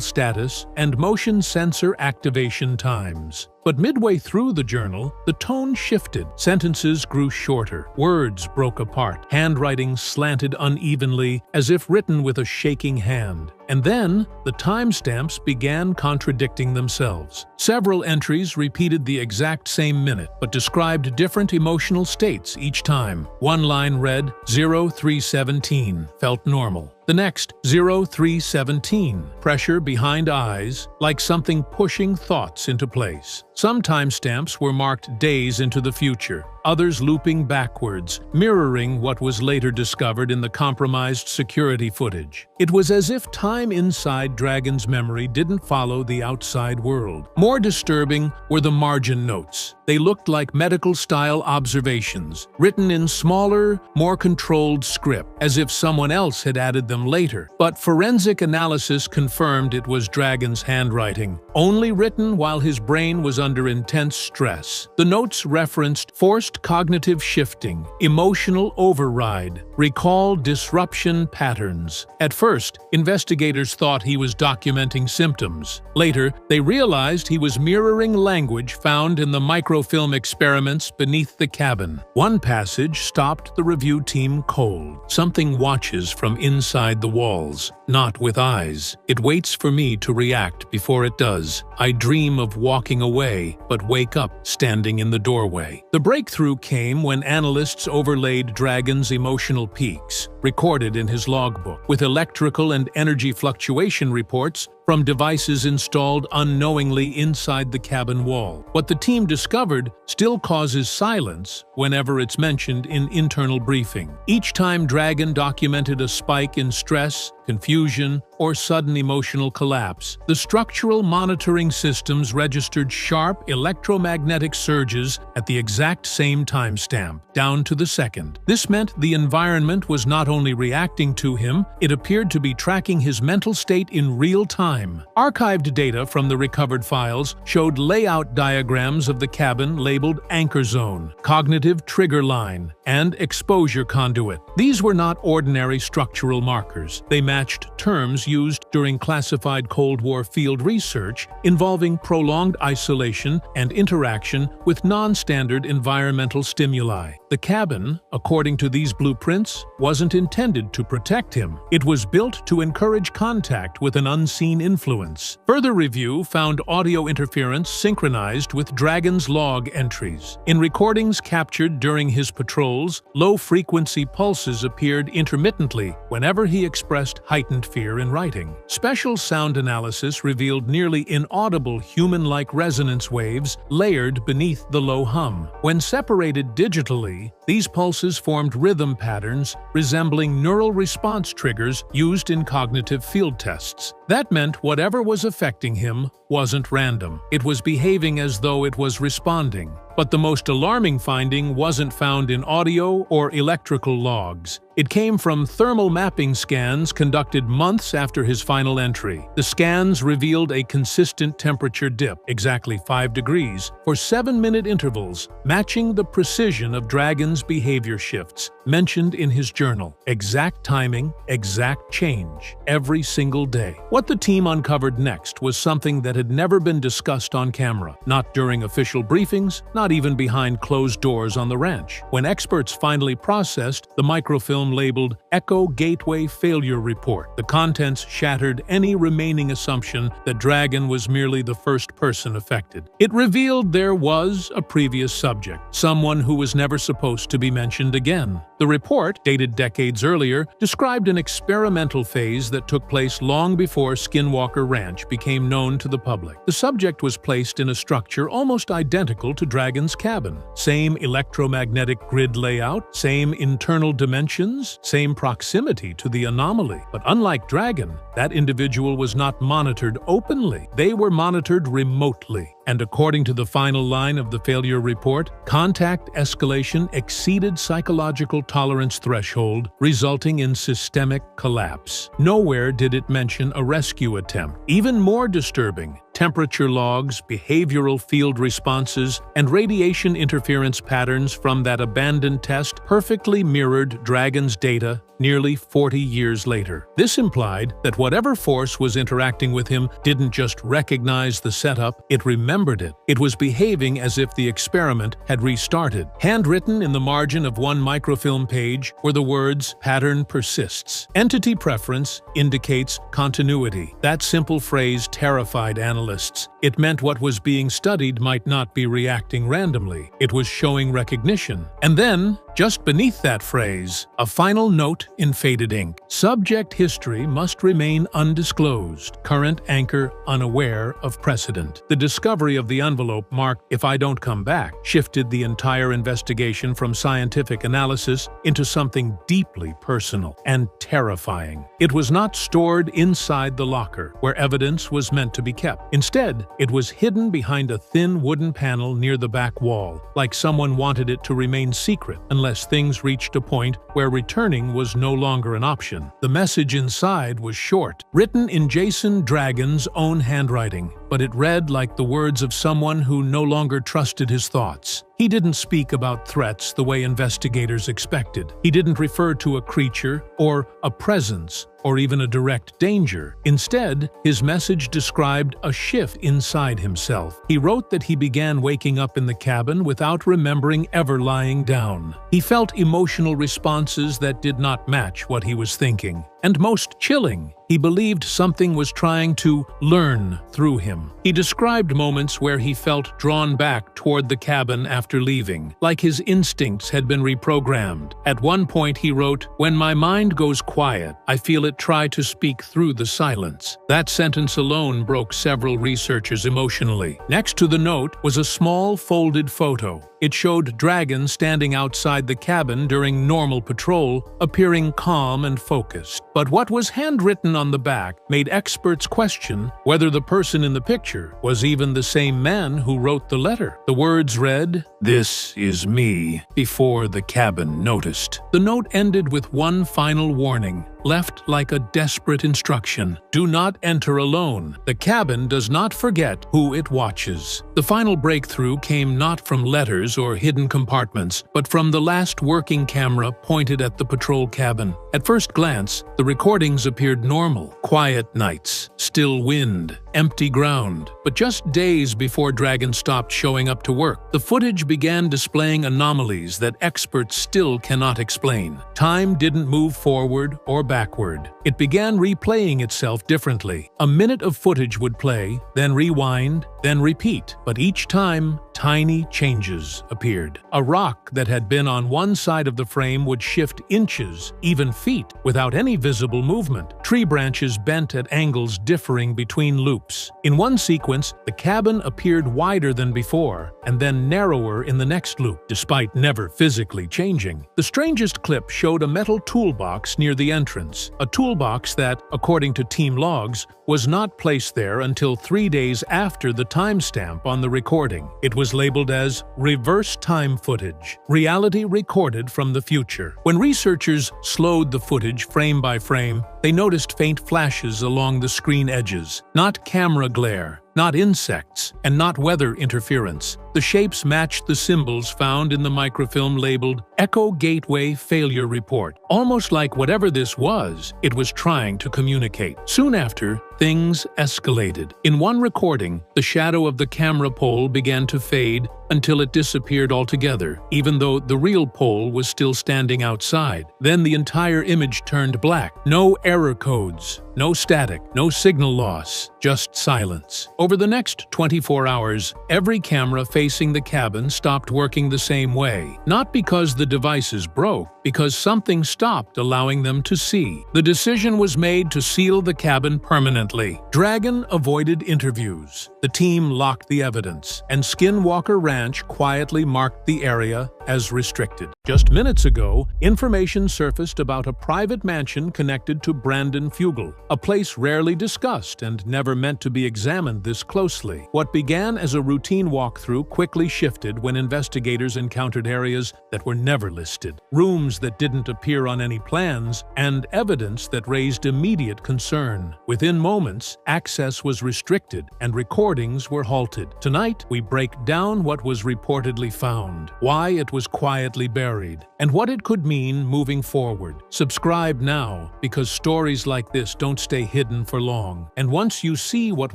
status, and motion sensor activation times. But midway through the journal, the tone shifted. Sentences grew shorter, words broke apart, handwriting slanted unevenly as if written with a shaking hand. And then, the timestamps began contradicting themselves. Several entries repeated the exact same minute, but described different emotional states each time. One line read, 0317, felt normal. The next, 0317, pressure behind eyes, like something pushing thoughts into place. Some timestamps were marked days into the future, others looping backwards, mirroring what was later discovered in the compromised security footage. It was as if time inside Dragon's memory didn't follow the outside world. More disturbing were the margin notes. They looked like medical-style observations, written in smaller, more controlled script, as if someone else had added them later. But forensic analysis confirmed it was Dragon's handwriting, only written while his brain was under intense stress. The notes referenced forced cognitive shifting, emotional override, recall disruption patterns. At first, investigators thought he was documenting symptoms. Later, they realized he was mirroring language found in the microfilm experiments beneath the cabin. One passage stopped the review team cold. Something watches from inside the walls, not with eyes. It waits for me to react before it does. I dream of walking away, but wake up standing in the doorway. The breakthrough came when analysts overlaid Dragon's emotional peaks, recorded in his logbook, with electrical and energy fluctuation reports from devices installed unknowingly inside the cabin wall. What the team discovered still causes silence whenever it's mentioned in internal briefing. Each time Dragon documented a spike in stress, confusion, or sudden emotional collapse, the structural monitoring systems registered sharp electromagnetic surges at the exact same timestamp, down to the second. This meant the environment was not only reacting to him, it appeared to be tracking his mental state in real time. Archived data from the recovered files showed layout diagrams of the cabin labeled Anchor Zone, Cognitive Trigger Line, and Exposure Conduit. These were not ordinary structural markers. They matched terms used during classified Cold War field research involving prolonged isolation and interaction with non-standard environmental stimuli. The cabin, according to these blueprints, wasn't intended to protect him. It was built to encourage contact with an unseen influence. Further review found audio interference synchronized with Dragon's log entries. In recordings captured during his patrols, low-frequency pulses appeared intermittently whenever he expressed heightened fear in writing. Special sound analysis revealed nearly inaudible human-like resonance waves layered beneath the low hum. When separated digitally, these pulses formed rhythm patterns resembling neural response triggers used in cognitive field tests. That meant whatever was affecting him wasn't random. It was behaving as though it was responding. But the most alarming finding wasn't found in audio or electrical logs. It came from thermal mapping scans conducted months after his final entry. The scans revealed a consistent temperature dip, exactly 5 degrees, for 7-minute intervals, matching the precision of Dragon's behavior shifts mentioned in his journal. Exact timing, exact change, every single day. What the team uncovered next was something that had never been discussed on camera, not during official briefings, not even behind closed doors on the ranch. When experts finally processed the microfilm labeled Echo Gateway Failure Report, the contents shattered any remaining assumption that Dragon was merely the first person affected. It revealed there was a previous subject, someone who was never supposed to be mentioned again. The report, dated decades earlier, described an experimental phase that took place long before Skinwalker Ranch became known to the public. The subject was placed in a structure almost identical to Dragon's cabin. Same electromagnetic grid layout, same internal dimensions, same proximity to the anomaly. But unlike Dragon, that individual was not monitored openly. They were monitored remotely. And according to the final line of the failure report, contact escalation exceeded psychological tolerance threshold, resulting in systemic collapse. Nowhere did it mention a rescue attempt. Even more disturbing, temperature logs, behavioral field responses, and radiation interference patterns from that abandoned test perfectly mirrored Dragon's data nearly 40 years later. This implied that whatever force was interacting with him didn't just recognize the setup, it remembered it. It was behaving as if the experiment had restarted. Handwritten in the margin of one microfilm page were the words, "Pattern persists. Entity preference indicates continuity." That simple phrase terrified analysts. It meant what was being studied might not be reacting randomly. It was showing recognition. And then, just beneath that phrase, a final note in faded ink. Subject history must remain undisclosed. Current anchor unaware of precedent. The discovery of the envelope marked "If I don't come back" shifted the entire investigation from scientific analysis into something deeply personal and terrifying. It was not stored inside the locker, where evidence was meant to be kept. Instead, it was hidden behind a thin wooden panel near the back wall, like someone wanted it to remain secret unless things reached a point where returning was no longer an option. The message inside was short, written in Jason Dragon's own handwriting, but it read like the words of someone who no longer trusted his thoughts. He didn't speak about threats the way investigators expected. He didn't refer to a creature or a presence or even a direct danger. Instead, his message described a shift inside himself. He wrote that he began waking up in the cabin without remembering ever lying down. He felt emotional responses that did not match what he was thinking. And most chilling, he believed something was trying to learn through him. He described moments where he felt drawn back toward the cabin after leaving, like his instincts had been reprogrammed. At one point he wrote, "When my mind goes quiet, I feel it try to speak through the silence." That sentence alone broke several researchers emotionally. Next to the note was a small folded photo. It showed Dragon standing outside the cabin during normal patrol, appearing calm and focused. But what was handwritten on the back made experts question whether the person in the picture was even the same man who wrote the letter. The words read, "This is me," before the cabin noticed. The note ended with one final warning, left like a desperate instruction. Do not enter alone. The cabin does not forget who it watches. The final breakthrough came not from letters or hidden compartments, but from the last working camera pointed at the patrol cabin. At first glance, the recordings appeared normal. Quiet nights, still wind, empty ground. But just days before Dragon stopped showing up to work, the footage began displaying anomalies that experts still cannot explain. Time didn't move forward or backward. It began replaying itself differently. A minute of footage would play, then rewind, then repeat. But each time, tiny changes appeared. A rock that had been on one side of the frame would shift inches, even feet, without any visible movement. Tree branches bent at angles differing between loops. In one sequence, the cabin appeared wider than before, and then narrower in the next loop, despite never physically changing. The strangest clip showed a metal toolbox near the entrance, a toolbox that, according to team logs, was not placed there until 3 days after the timestamp on the recording. It was labeled as reverse time footage, reality recorded from the future. When researchers slowed the footage frame by frame, they noticed faint flashes along the screen edges, not camera glare, not insects, and not weather interference. The shapes matched the symbols found in the microfilm labeled Echo Gateway Failure Report, almost like whatever this was, it was trying to communicate. Soon after, things escalated. In one recording, the shadow of the camera pole began to fade until it disappeared altogether, even though the real pole was still standing outside. Then the entire image turned black. No error codes, no static, no signal loss, just silence. Over the next 24 hours, every camera facing the cabin stopped working the same way. Not because the devices broke, because something stopped allowing them to see. The decision was made to seal the cabin permanently. Dragon avoided interviews. The team locked the evidence, and Skinwalker Ranch quietly marked the area as restricted. Just minutes ago, information surfaced about a private mansion connected to Brandon Fugel, a place rarely discussed and never meant to be examined this closely. What began as a routine walkthrough quickly shifted when investigators encountered areas that were never listed, rooms that didn't appear on any plans, and evidence that raised immediate concern. Within moments, access was restricted and recordings were halted. Tonight, we break down what was reportedly found, why it was quietly buried, and what it could mean moving forward. Subscribe now, because stories like this don't stay hidden for long, and once you see what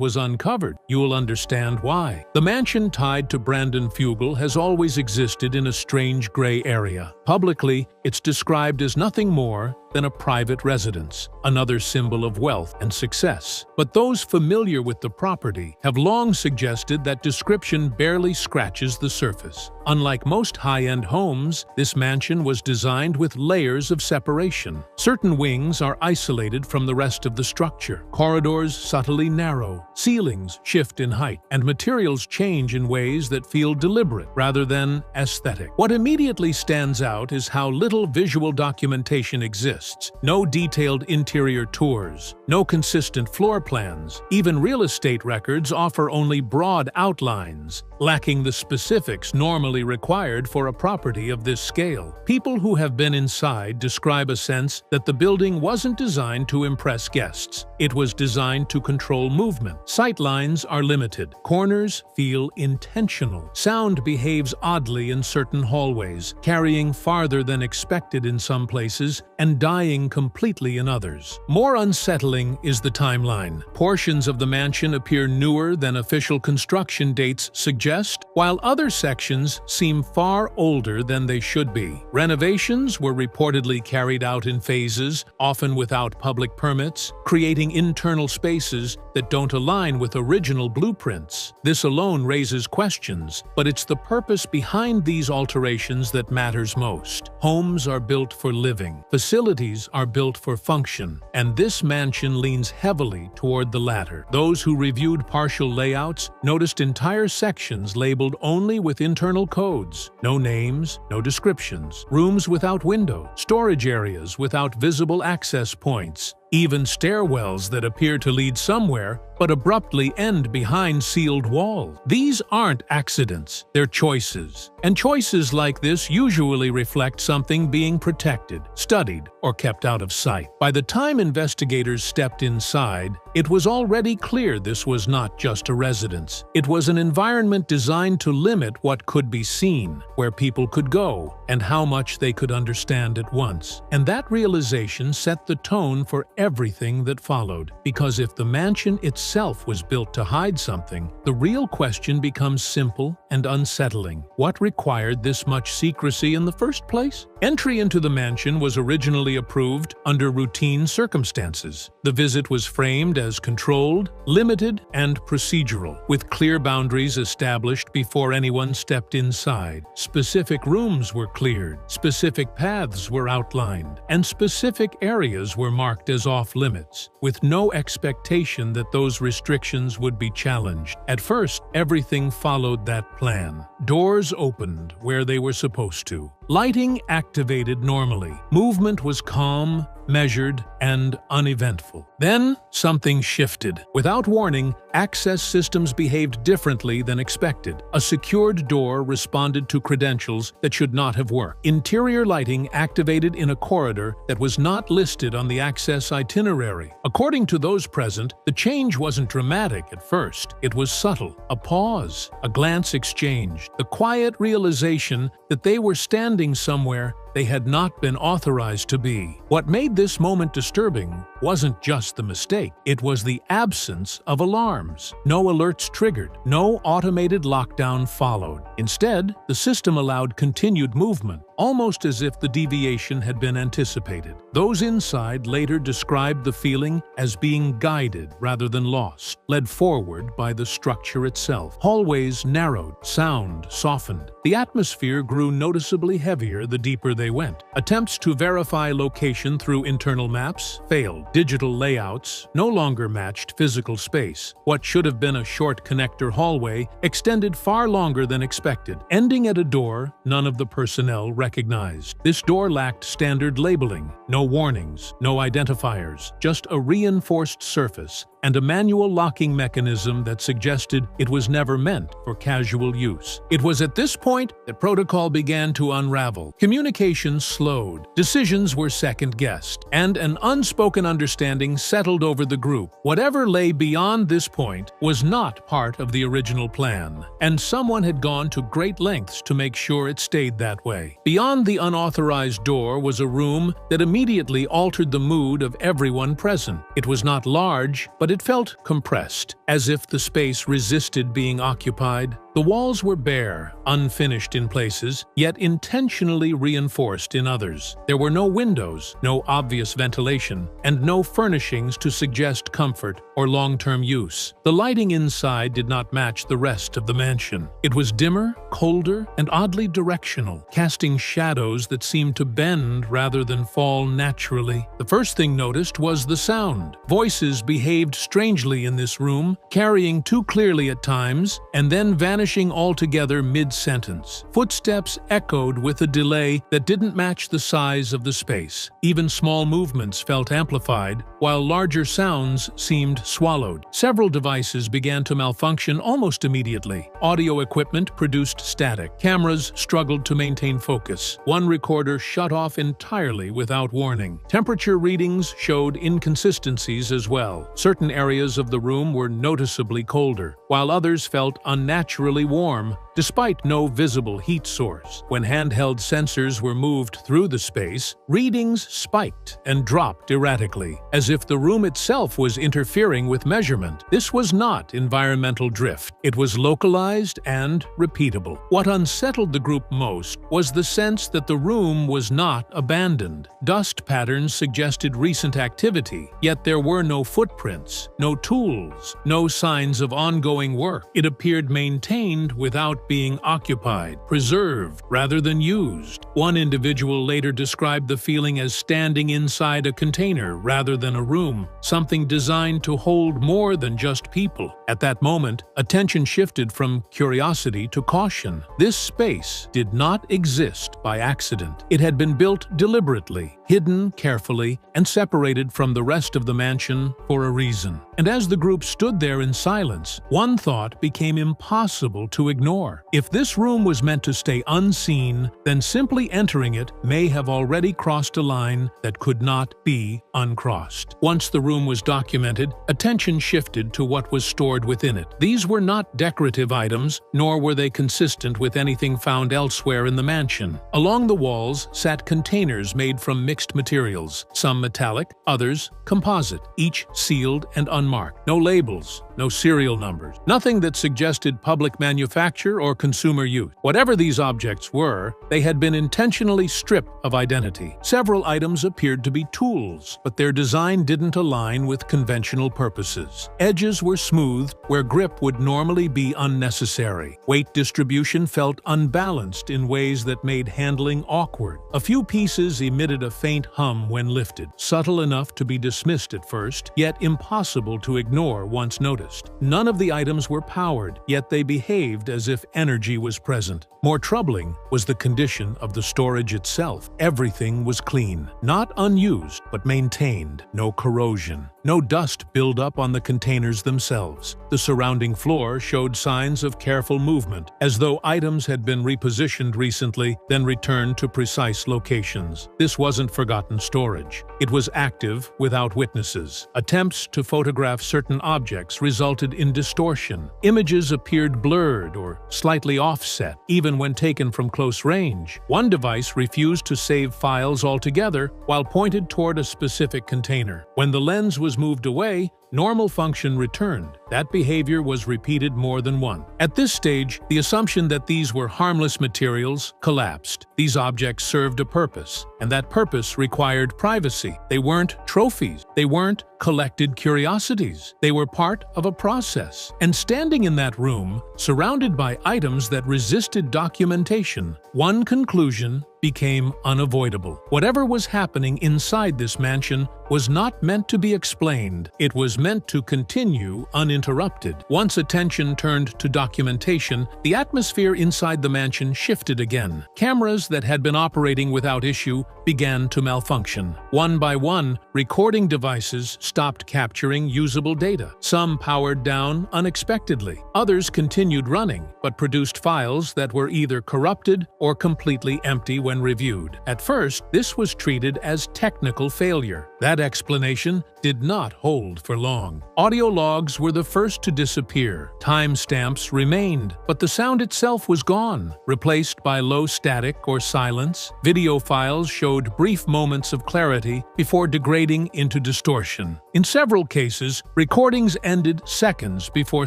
was uncovered, you will understand why. The mansion tied to Brandon Fugel has always existed in a strange gray area. Publicly, it's described as nothing more than a private residence, another symbol of wealth and success. But those familiar with the property have long suggested that description barely scratches the surface. Unlike most high-end homes, this mansion was designed with layers of separation. Certain wings are isolated from the rest of the structure. Corridors subtly narrow, ceilings shift in height, and materials change in ways that feel deliberate rather than aesthetic. What immediately stands out is how little visual documentation exists. No detailed interior tours, no consistent floor plans. Even real estate records offer only broad outlines, lacking the specifics normally required for a property of this scale. People who have been inside describe a sense that the building wasn't designed to impress guests. It was designed to control movement. Sightlines are limited. Corners feel intentional. Sound behaves oddly in certain hallways, carrying farther than expected in some places and dying completely in others. More unsettling is the timeline. Portions of the mansion appear newer than official construction dates suggest, while other sections seem far older than they should be. Renovations were reportedly carried out in phases, often without public permits, creating internal spaces that don't align with original blueprints. This alone raises questions, but it's the purpose behind these alterations that matters most. Homes are built for living. Facilities are built for function, and this mansion leans heavily toward the latter. Those who reviewed partial layouts noticed entire sections labeled only with internal codes. No names, no descriptions. Rooms without window. Storage areas without visible access points. Even stairwells that appear to lead somewhere but abruptly end behind sealed walls. These aren't accidents, they're choices. And choices like this usually reflect something being protected, studied, or kept out of sight. By the time investigators stepped inside, it was already clear this was not just a residence. It was an environment designed to limit what could be seen, where people could go, and how much they could understand at once. And that realization set the tone for everything that followed. Because if the mansion itself was built to hide something, the real question becomes simple and unsettling. What required this much secrecy in the first place? Entry into the mansion was originally approved under routine circumstances. The visit was framed as controlled, limited, and procedural, with clear boundaries established before anyone stepped inside. Specific rooms were cleared, specific paths were outlined, and specific areas were marked as off-limits, with no expectation that those restrictions would be challenged. At first, everything followed that plan. Doors opened where they were supposed to. Lighting activated normally. Movement was calm, measured, and uneventful. Then, something shifted. Without warning, access systems behaved differently than expected. A secured door responded to credentials that should not have worked. Interior lighting activated in a corridor that was not listed on the access itinerary. According to those present, the change wasn't dramatic at first. It was subtle. A pause, a glance exchanged, the quiet realization that they were standing somewhere they had not been authorized to be. What made this moment disturbing wasn't just the mistake, it was the absence of alarms. No alerts triggered, no automated lockdown followed. Instead, the system allowed continued movement, almost as if the deviation had been anticipated. Those inside later described the feeling as being guided rather than lost, led forward by the structure itself. Hallways narrowed, sound softened. The atmosphere grew noticeably heavier the deeper they went. Attempts to verify location through internal maps failed. Digital layouts no longer matched physical space. What should have been a short connector hallway extended far longer than expected, ending at a door none of the personnel recognized. This door lacked standard labeling, no warnings, no identifiers, just a reinforced surface and a manual locking mechanism that suggested it was never meant for casual use. It was at this point that protocol began to unravel. Communication slowed, decisions were second-guessed, and an unspoken understanding settled over the group. Whatever lay beyond this point was not part of the original plan, and someone had gone to great lengths to make sure it stayed that way. Beyond the unauthorized door was a room that immediately altered the mood of everyone present. It was not large, but it felt compressed, as if the space resisted being occupied. The walls were bare, unfinished in places, yet intentionally reinforced in others. There were no windows, no obvious ventilation, and no furnishings to suggest comfort or long-term use. The lighting inside did not match the rest of the mansion. It was dimmer, colder, and oddly directional, casting shadows that seemed to bend rather than fall naturally. The first thing noticed was the sound. Voices behaved strangely in this room, carrying too clearly at times, and then vanishing altogether mid-sentence. Footsteps echoed with a delay that didn't match the size of the space. Even small movements felt amplified, while larger sounds seemed swallowed. Several devices began to malfunction almost immediately. Audio equipment produced static. Cameras struggled to maintain focus. One recorder shut off entirely without warning. Temperature readings showed inconsistencies as well. Certain areas of the room were noticeably colder, while others felt unnaturally warm, despite no visible heat source. When handheld sensors were moved through the space, readings spiked and dropped erratically, as if the room itself was interfering with measurement. This was not environmental drift. It was localized and repeatable. What unsettled the group most was the sense that the room was not abandoned. Dust patterns suggested recent activity, yet there were no footprints, no tools, no signs of ongoing work. It appeared maintained without being occupied, preserved rather than used. One individual later described the feeling as standing inside a container rather than a room, something designed to hold more than just people. At that moment, attention shifted from curiosity to caution. This space did not exist by accident. It had been built deliberately, hidden carefully, and separated from the rest of the mansion for a reason. And as the group stood there in silence, one thought became impossible to ignore. If this room was meant to stay unseen, then simply entering it may have already crossed a line that could not be uncrossed. Once the room was documented, attention shifted to what was stored within it. These were not decorative items, nor were they consistent with anything found elsewhere in the mansion. Along the walls sat containers made from mixed materials, some metallic, others composite, each sealed and unmarked. No labels, no serial numbers, nothing that suggested public manufacture or consumer use. Whatever these objects were, they had been intentionally stripped of identity. Several items appeared to be tools, but their design didn't align with conventional purposes. Edges were smoothed where grip would normally be unnecessary. Weight distribution felt unbalanced in ways that made handling awkward. A few pieces emitted a faint hum when lifted, subtle enough to be dismissed at first, yet impossible to ignore once noticed. noticed. None of the items were powered, yet they behaved as if energy was present. More troubling was the condition of the storage itself. Everything was clean, not unused, but maintained. No corrosion, no dust buildup on the containers themselves. The surrounding floor showed signs of careful movement, as though items had been repositioned recently, then returned to precise locations. This wasn't forgotten storage. It was active without witnesses. Attempts to photograph certain objects resulted in distortion. Images appeared blurred or slightly offset, even when taken from close range. One device refused to save files altogether while pointed toward a specific container. When the lens was moved away, normal function returned. That behavior was repeated more than once. At this stage, the assumption that these were harmless materials collapsed. These objects served a purpose, and that purpose required privacy. They weren't trophies. They weren't collected curiosities. They were part of a process. And standing in that room, surrounded by items that resisted documentation, one conclusion became unavoidable. Whatever was happening inside this mansion was not meant to be explained. It was meant to continue uninterrupted. Once attention turned to documentation, the atmosphere inside the mansion shifted again. Cameras that had been operating without issue began to malfunction. One by one, recording devices stopped capturing usable data. Some powered down unexpectedly. Others continued running, but produced files that were either corrupted or completely empty when reviewed. At first, this was treated as technical failure. That explanation did not hold for long. Audio logs were the first to disappear. Timestamps remained, but the sound itself was gone, replaced by low static or silence. Video files showed brief moments of clarity before degrading into distortion. In several cases, recordings ended seconds before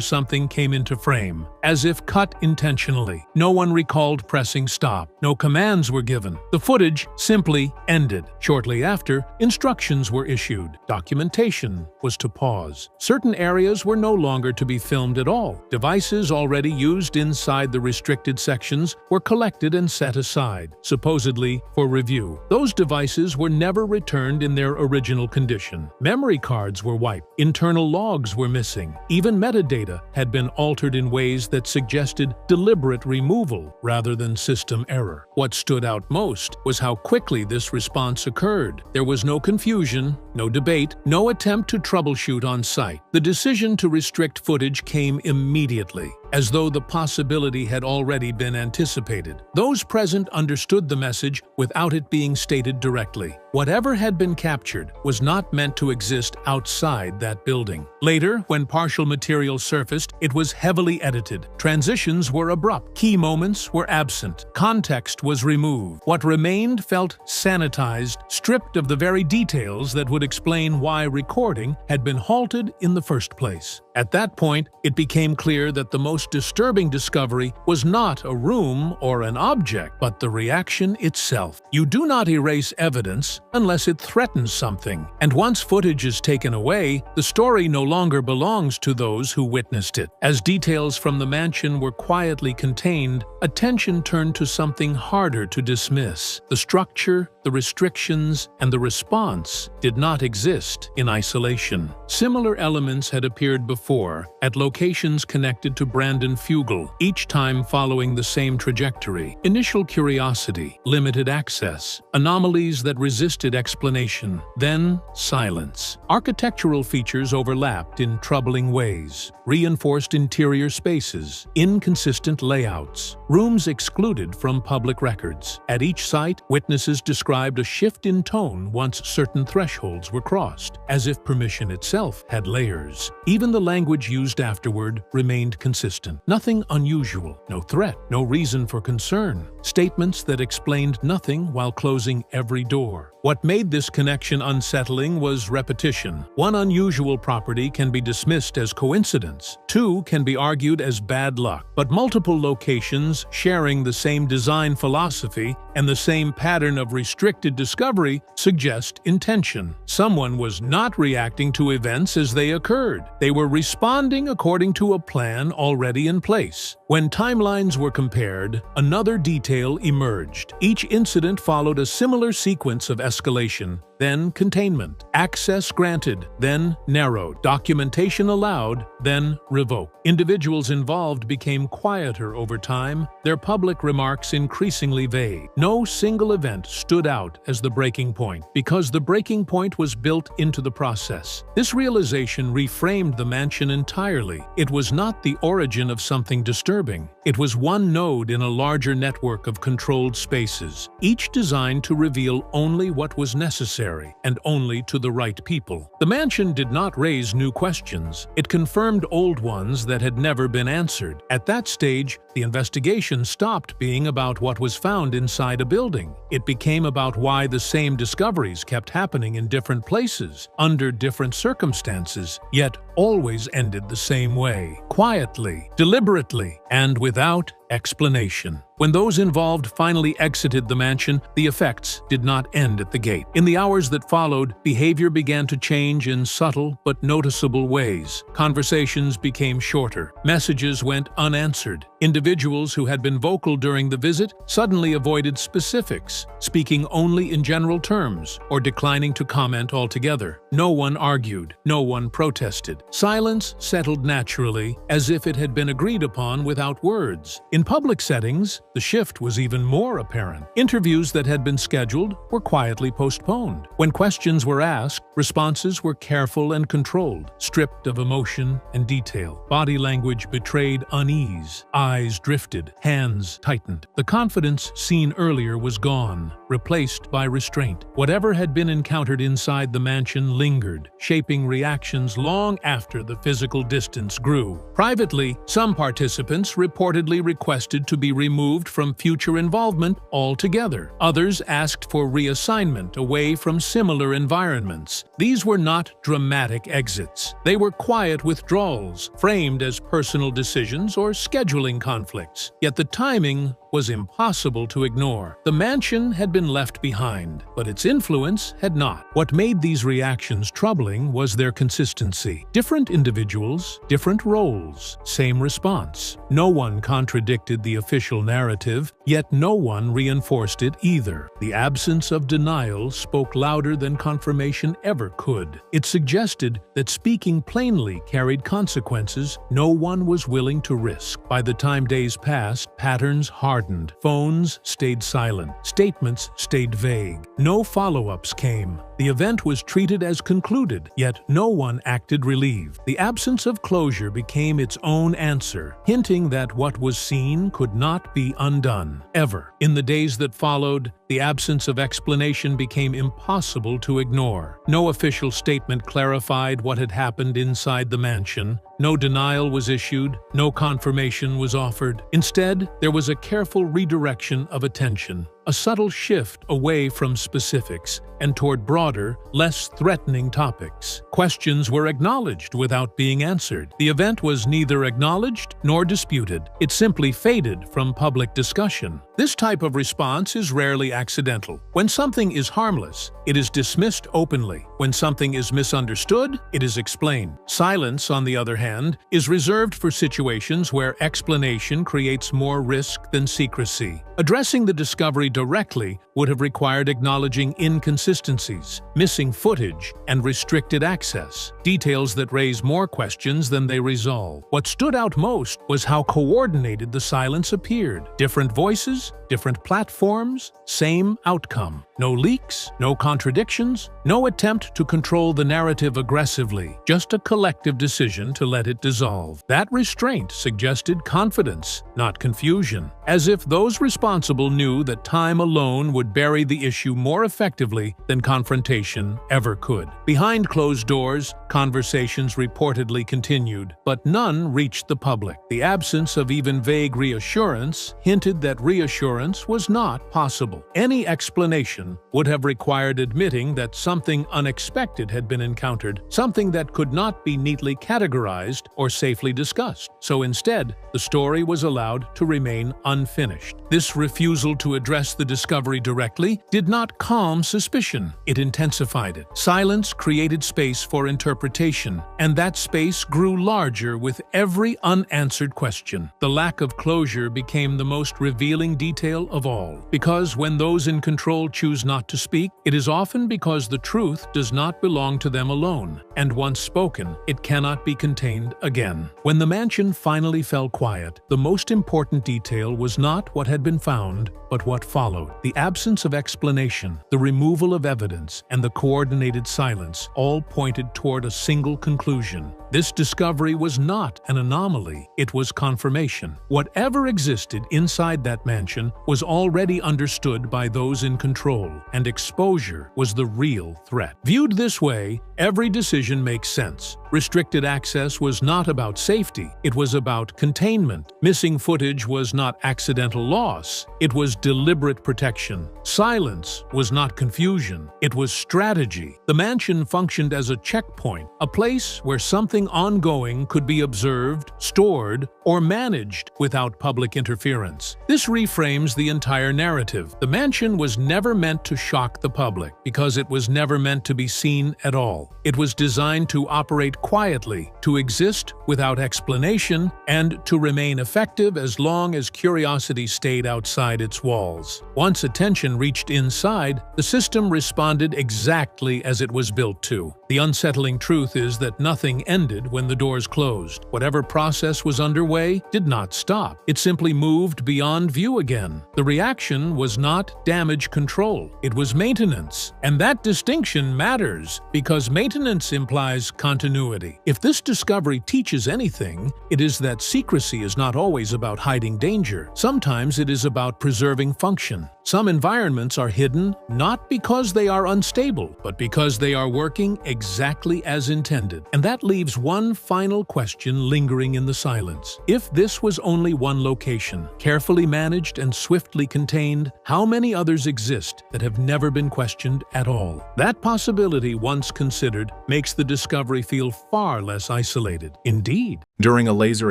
something came into frame, as if cut intentionally. No one recalled pressing stop. No commands were given. The footage simply ended. Shortly after, instructions were issued. Documentation was to pause. Certain areas were no longer to be filmed at all. Devices already used inside the restricted sections were collected and set aside, supposedly for review. Those devices were never returned in their original condition. Memory cards were wiped. Internal logs were missing. Even metadata had been altered in ways that suggested deliberate removal rather than system error. What stood out most was how quickly this response occurred. There was no confusion, no debate, no attempt to troubleshoot on site. The decision to restrict footage came immediately, as though the possibility had already been anticipated. Those present understood the message without it being stated directly. Whatever had been captured was not meant to exist outside that building. Later, when partial material surfaced, it was heavily edited. Transitions were abrupt. Key moments were absent. Context was removed. What remained felt sanitized, stripped of the very details that would explain why recording had been halted in the first place. At that point, it became clear that the most disturbing discovery was not a room or an object, but the reaction itself. You do not erase evidence unless it threatens something, and once footage is taken away, the story no longer belongs to those who witnessed it. As details from the mansion were quietly contained, attention turned to something harder to dismiss. The structure, the restrictions, and the response did not exist in isolation. Similar elements had appeared before, at locations connected to Brandon Fugel, each time following the same trajectory. Initial curiosity, limited access, anomalies that resisted explanation, then silence. Architectural features overlapped in troubling ways, reinforced interior spaces, inconsistent layouts, rooms excluded from public records. At each site, witnesses described a shift in tone once certain thresholds were crossed, as if permission itself had layers. Even the language used afterward remained consistent. Nothing unusual, no threat, no reason for concern. Statements that explained nothing while closing every door. What made this connection unsettling was repetition. One unusual property can be dismissed as coincidence. Two can be argued as bad luck. But multiple locations sharing the same design philosophy and the same pattern of restricted discovery suggest intention. Someone was not reacting to events as they occurred. They were responding according to a plan already in place. When timelines were compared, another detail emerged. Each incident followed a similar sequence of escalation, then containment. Access granted, then narrowed. Documentation allowed, then revoked. Individuals involved became quieter over time, their public remarks increasingly vague. No single event stood out as the breaking point, because the breaking point was built into the process. This realization reframed the mansion entirely. It was not the origin of something disturbing. It was one node in a larger network of controlled spaces, each designed to reveal only what was necessary and only to the right people. The mansion did not raise new questions. It confirmed old ones that had never been answered. At that stage, the investigation stopped being about what was found inside a building. It became about why the same discoveries kept happening in different places, under different circumstances, yet always ended the same way: quietly, deliberately, and without explanation. When those involved finally exited the mansion, the effects did not end at the gate. In the hours that followed, behavior began to change in subtle but noticeable ways. Conversations became shorter. Messages went unanswered. Individuals who had been vocal during the visit suddenly avoided specifics, speaking only in general terms or declining to comment altogether. No one argued. No one protested. Silence settled naturally, as if it had been agreed upon without words. In public settings, the shift was even more apparent. Interviews that had been scheduled were quietly postponed. When questions were asked, responses were careful and controlled, stripped of emotion and detail. Body language betrayed unease. Eyes drifted. Hands tightened. The confidence seen earlier was gone, replaced by restraint. Whatever had been encountered inside the mansion lingered, shaping reactions long after the physical distance grew. Privately, some participants reportedly requested to be removed from future involvement altogether. Others asked for reassignment away from similar environments. These were not dramatic exits. They were quiet withdrawals, framed as personal decisions or scheduling conflicts. Yet the timing was impossible to ignore. The mansion had been left behind, but its influence had not. What made these reactions troubling was their consistency. Different individuals, different roles, same response. No one contradicted the official narrative, yet no one reinforced it either. The absence of denial spoke louder than confirmation ever could. It suggested that speaking plainly carried consequences no one was willing to risk. By the time days passed, patterns hardened. Phones stayed silent. Statements stayed vague. No follow-ups came. The event was treated as concluded, yet no one acted relieved. The absence of closure became its own answer, hinting that what was seen could not be undone, ever. In the days that followed, the absence of explanation became impossible to ignore. No official statement clarified what had happened inside the mansion. No denial was issued. No confirmation was offered. Instead, there was a careful redirection of attention, a subtle shift away from specifics and toward broader, less threatening topics. Questions were acknowledged without being answered. The event was neither acknowledged nor disputed. It simply faded from public discussion. This type of response is rarely accidental. When something is harmless, it is dismissed openly. When something is misunderstood, it is explained. Silence, on the other hand, is reserved for situations where explanation creates more risk than secrecy. Addressing the discovery directly would have required acknowledging inconsistencies, missing footage, and restricted access, details that raise more questions than they resolve. What stood out most was how coordinated the silence appeared. Different voices, different platforms, same outcome. No leaks, no contradictions, no attempt to control the narrative aggressively, just a collective decision to let it dissolve. That restraint suggested confidence, not confusion, as if those responsible knew that time alone would bury the issue more effectively than confrontation ever could. Behind closed doors, conversations reportedly continued, but none reached the public. The absence of even vague reassurance hinted that reassurance was not possible. Any explanation would have required admitting that something unexpected had been encountered, something that could not be neatly categorized or safely discussed. So instead, the story was allowed to remain unfinished. This refusal to address the discovery directly did not calm suspicion, it intensified it. Silence created space for interpretation, and that space grew larger with every unanswered question. The lack of closure became the most revealing detail of all. Because when those in control choose not to speak, it is often because the truth does not belong to them alone, and once spoken, it cannot be contained again. When the mansion finally fell quiet, the most important detail was not what had been found, but what followed. The absence of explanation, the removal of evidence, and the coordinated silence all pointed toward a single conclusion. This discovery was not an anomaly, it was confirmation. Whatever existed inside that mansion was already understood by those in control, and exposure was the real threat. Viewed this way, every decision makes sense. Restricted access was not about safety, it was about containment. Missing footage was not accidental loss, it was deliberate protection. Silence was not confusion, it was strategy. The mansion functioned as a checkpoint, a place where something ongoing could be observed, stored, or managed without public interference. This reframes the entire narrative. The mansion was never meant to shock the public because it was never meant to be seen at all. It was designed to operate quietly, to exist without explanation, and to remain effective as long as curiosity stayed outside its walls. Once attention reached inside, the system responded exactly as it was built to. The unsettling truth is that nothing ended when the doors closed. Whatever process was underway did not stop. It simply moved beyond view again. The reaction was not damage control, it was maintenance. And that distinction matters because maintenance implies continuity. If this discovery teaches anything, it is that secrecy is not always about hiding danger. Sometimes it is about preserving function. Some environments are hidden not because they are unstable, but because they are working exactly as intended. And that leaves one final question lingering in the silence. If this was only one location, carefully managed and swiftly contained, how many others exist that have never been questioned at all? That possibility, once considered, makes the discovery feel far less isolated. Indeed. During a laser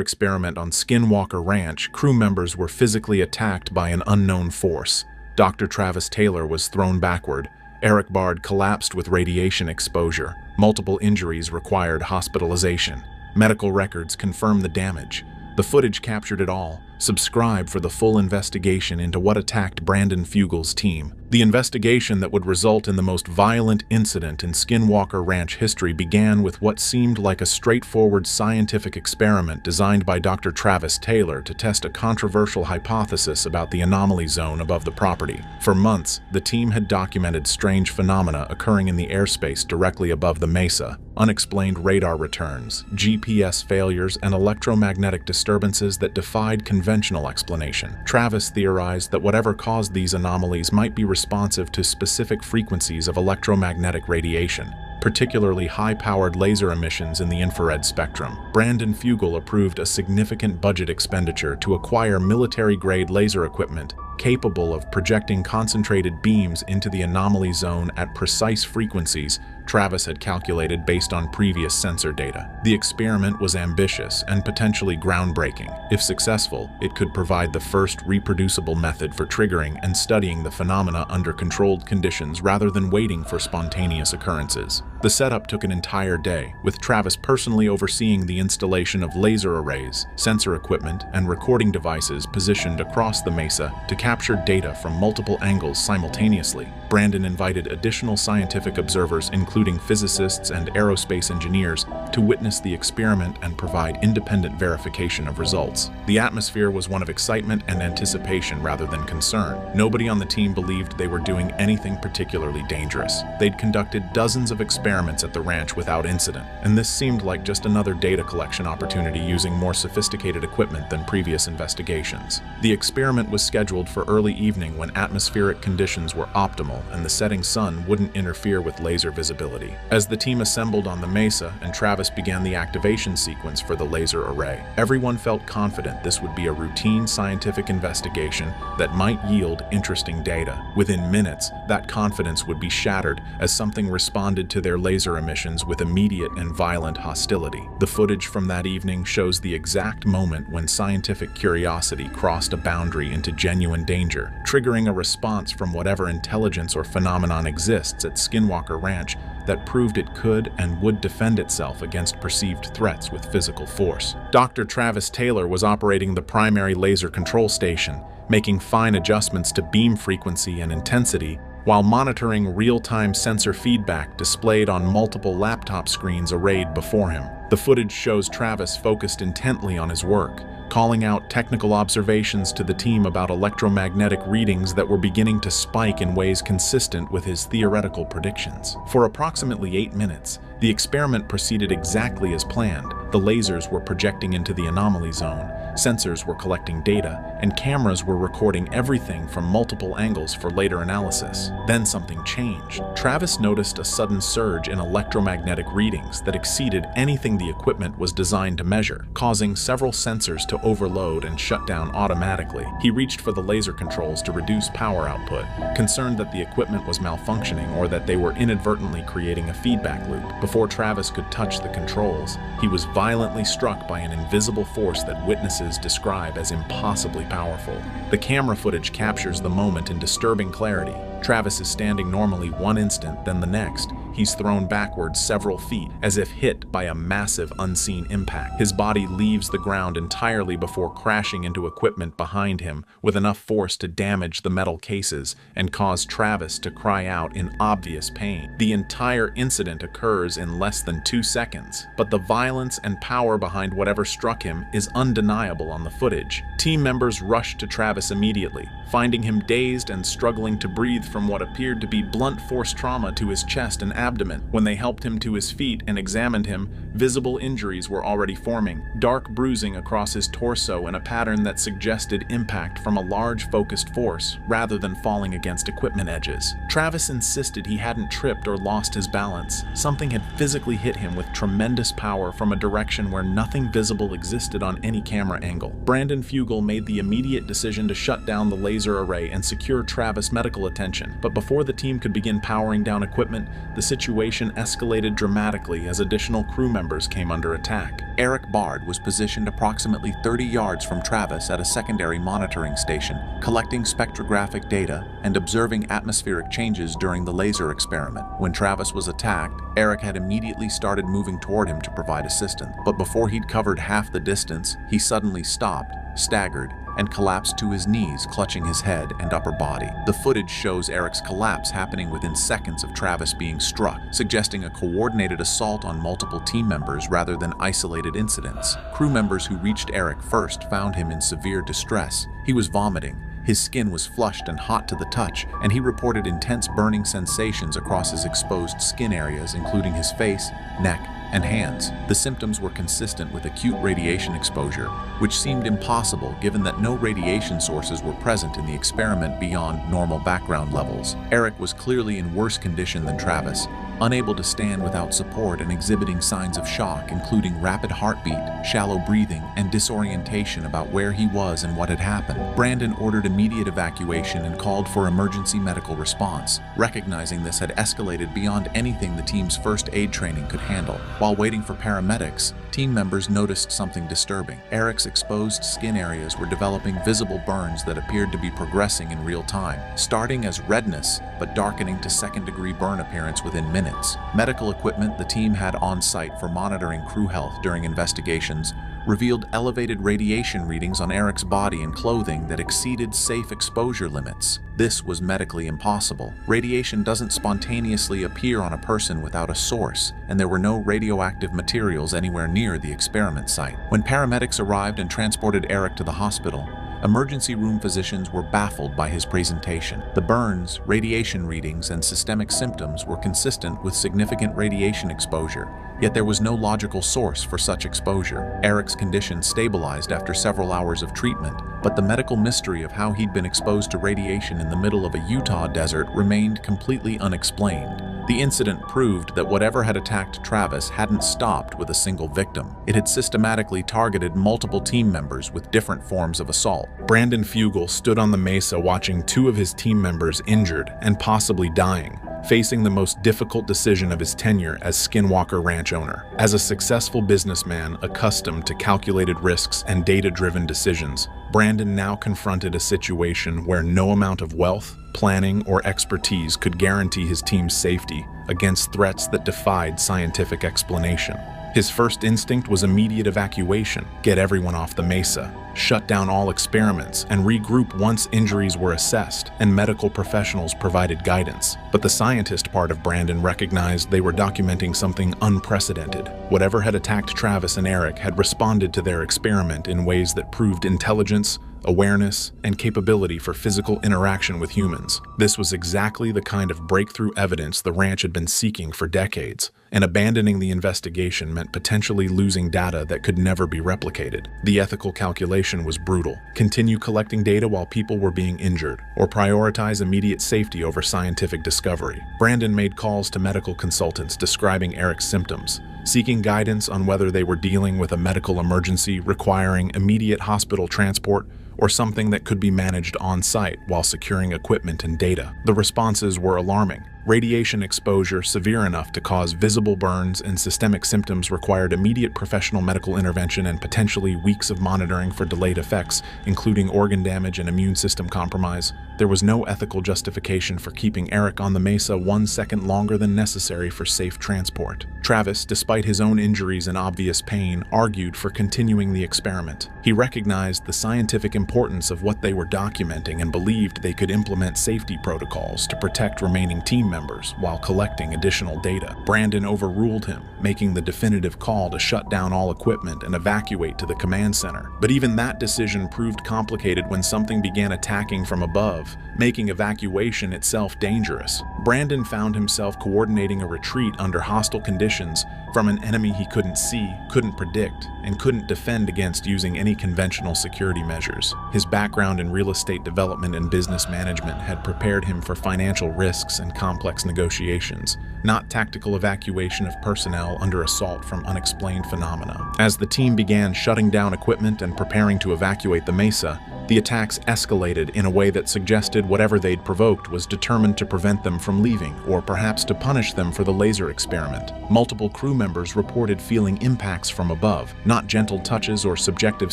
experiment on Skinwalker Ranch, crew members were physically attacked by an unknown force. Dr. Travis Taylor was thrown backward. Eric Bard collapsed with radiation exposure. Multiple injuries required hospitalization. Medical records confirmed the damage. The footage captured it all. Subscribe for the full investigation into what attacked Brandon Fugel's team. The investigation that would result in the most violent incident in Skinwalker Ranch history began with what seemed like a straightforward scientific experiment designed by Dr. Travis Taylor to test a controversial hypothesis about the anomaly zone above the property. For months, the team had documented strange phenomena occurring in the airspace directly above the mesa. Unexplained radar returns, GPS failures, and electromagnetic disturbances that defied conventional explanation. Travis theorized that whatever caused these anomalies might be responsive to specific frequencies of electromagnetic radiation, particularly high-powered laser emissions in the infrared spectrum. Brandon Fugel approved a significant budget expenditure to acquire military-grade laser equipment capable of projecting concentrated beams into the anomaly zone at precise frequencies Travis had calculated based on previous sensor data. The experiment was ambitious and potentially groundbreaking. If successful, it could provide the first reproducible method for triggering and studying the phenomena under controlled conditions rather than waiting for spontaneous occurrences. The setup took an entire day, with Travis personally overseeing the installation of laser arrays, sensor equipment, and recording devices positioned across the mesa to capture data from multiple angles simultaneously. Brandon invited additional scientific observers, including physicists and aerospace engineers, to witness the experiment and provide independent verification of results. The atmosphere was one of excitement and anticipation rather than concern. Nobody on the team believed they were doing anything particularly dangerous. They'd conducted dozens of experiments at the ranch without incident, and this seemed like just another data collection opportunity using more sophisticated equipment than previous investigations. The experiment was scheduled for early evening when atmospheric conditions were optimal and the setting sun wouldn't interfere with laser visibility. As the team assembled on the mesa and Travis began the activation sequence for the laser array, everyone felt confident this would be a routine scientific investigation that might yield interesting data. Within minutes, that confidence would be shattered as something responded to their laser emissions with immediate and violent hostility. The footage from that evening shows the exact moment when scientific curiosity crossed a boundary into genuine danger, triggering a response from whatever intelligence or phenomenon exists at Skinwalker Ranch that proved it could and would defend itself against perceived threats with physical force. Dr. Travis Taylor was operating the primary laser control station, making fine adjustments to beam frequency and intensity while monitoring real-time sensor feedback displayed on multiple laptop screens arrayed before him. The footage shows Travis focused intently on his work, calling out technical observations to the team about electromagnetic readings that were beginning to spike in ways consistent with his theoretical predictions. For approximately 8 minutes, the experiment proceeded exactly as planned. The lasers were projecting into the anomaly zone, sensors were collecting data, and cameras were recording everything from multiple angles for later analysis. Then something changed. Travis noticed a sudden surge in electromagnetic readings that exceeded anything the equipment was designed to measure, causing several sensors to overload and shut down automatically. He reached for the laser controls to reduce power output, concerned that the equipment was malfunctioning or that they were inadvertently creating a feedback loop. Before Travis could touch the controls, he was violently struck by an invisible force that witnesses describe as impossibly powerful. The camera footage captures the moment in disturbing clarity. Travis is standing normally one instant, then the next. He's thrown backwards several feet, as if hit by a massive unseen impact. His body leaves the ground entirely before crashing into equipment behind him with enough force to damage the metal cases and cause Travis to cry out in obvious pain. The entire incident occurs in less than 2 seconds, but the violence and power behind whatever struck him is undeniable on the footage. Team members rushed to Travis immediately, finding him dazed and struggling to breathe from what appeared to be blunt force trauma to his chest and abdomen. When they helped him to his feet and examined him, visible injuries were already forming, dark bruising across his torso in a pattern that suggested impact from a large focused force rather than falling against equipment edges. Travis insisted he hadn't tripped or lost his balance. Something had physically hit him with tremendous power from a direction where nothing visible existed on any camera angle. Brandon Fugel made the immediate decision to shut down the laser array and secure Travis medical attention, but before the team could begin powering down equipment, the situation escalated dramatically as additional crew members came under attack. Eric Bard was positioned approximately 30 yards from Travis at a secondary monitoring station, collecting spectrographic data and observing atmospheric changes during the laser experiment. When Travis was attacked, Eric had immediately started moving toward him to provide assistance, but before he'd covered half the distance, he suddenly stopped, staggered, and collapsed to his knees, clutching his head and upper body. The footage shows Eric's collapse happening within seconds of Travis being struck, suggesting a coordinated assault on multiple team members rather than isolated incidents. Crew members who reached Eric first found him in severe distress. He was vomiting. His skin was flushed and hot to the touch, and he reported intense burning sensations across his exposed skin areas, including his face, neck, and hands. The symptoms were consistent with acute radiation exposure, which seemed impossible given that no radiation sources were present in the experiment beyond normal background levels. Eric was clearly in worse condition than Travis, unable to stand without support and exhibiting signs of shock, including rapid heartbeat, shallow breathing, and disorientation about where he was and what had happened. Brandon ordered immediate evacuation and called for emergency medical response, recognizing this had escalated beyond anything the team's first aid training could handle. While waiting for paramedics, team members noticed something disturbing. Eric's exposed skin areas were developing visible burns that appeared to be progressing in real time, starting as redness but darkening to second-degree burn appearance within minutes. Medical equipment the team had on site for monitoring crew health during investigations revealed elevated radiation readings on Eric's body and clothing that exceeded safe exposure limits. This was medically impossible. Radiation doesn't spontaneously appear on a person without a source, and there were no radioactive materials anywhere near the experiment site. When paramedics arrived and transported Eric to the hospital, emergency room physicians were baffled by his presentation. The burns, radiation readings, and systemic symptoms were consistent with significant radiation exposure, yet there was no logical source for such exposure. Eric's condition stabilized after several hours of treatment, but the medical mystery of how he'd been exposed to radiation in the middle of a Utah desert remained completely unexplained. The incident proved that whatever had attacked Travis hadn't stopped with a single victim. It had systematically targeted multiple team members with different forms of assault. Brandon Fugel stood on the mesa watching 2 of his team members injured and possibly dying, facing the most difficult decision of his tenure as Skinwalker Ranch owner. As a successful businessman accustomed to calculated risks and data-driven decisions, Brandon now confronted a situation where no amount of wealth, planning, or expertise could guarantee his team's safety against threats that defied scientific explanation. His first instinct was immediate evacuation, get everyone off the mesa, shut down all experiments, and regroup once injuries were assessed and medical professionals provided guidance. But the scientist part of Brandon recognized they were documenting something unprecedented. Whatever had attacked Travis and Eric had responded to their experiment in ways that proved intelligence, awareness, and capability for physical interaction with humans. This was exactly the kind of breakthrough evidence the ranch had been seeking for decades, and abandoning the investigation meant potentially losing data that could never be replicated. The ethical calculation was brutal. Continue collecting data while people were being injured, or prioritize immediate safety over scientific discovery. Brandon made calls to medical consultants describing Eric's symptoms, seeking guidance on whether they were dealing with a medical emergency requiring immediate hospital transport or something that could be managed on-site while securing equipment and data. The responses were alarming. Radiation exposure severe enough to cause visible burns and systemic symptoms required immediate professional medical intervention and potentially weeks of monitoring for delayed effects, including organ damage and immune system compromise. There was no ethical justification for keeping Eric on the mesa 1 second longer than necessary for safe transport. Travis, despite his own injuries and obvious pain, argued for continuing the experiment. He recognized the scientific importance of what they were documenting and believed they could implement safety protocols to protect remaining team members while collecting additional data. Brandon overruled him, making the definitive call to shut down all equipment and evacuate to the command center. But even that decision proved complicated when something began attacking from above, making evacuation itself dangerous. Brandon found himself coordinating a retreat under hostile conditions from an enemy he couldn't see, couldn't predict, and couldn't defend against using any conventional security measures. His background in real estate development and business management had prepared him for financial risks and complex negotiations, not tactical evacuation of personnel under assault from unexplained phenomena. As the team began shutting down equipment and preparing to evacuate the mesa, the attacks escalated in a way that suggested whatever they'd provoked was determined to prevent them from leaving, or perhaps to punish them for the laser experiment. Multiple crew members reported feeling impacts from above, not gentle touches or subjective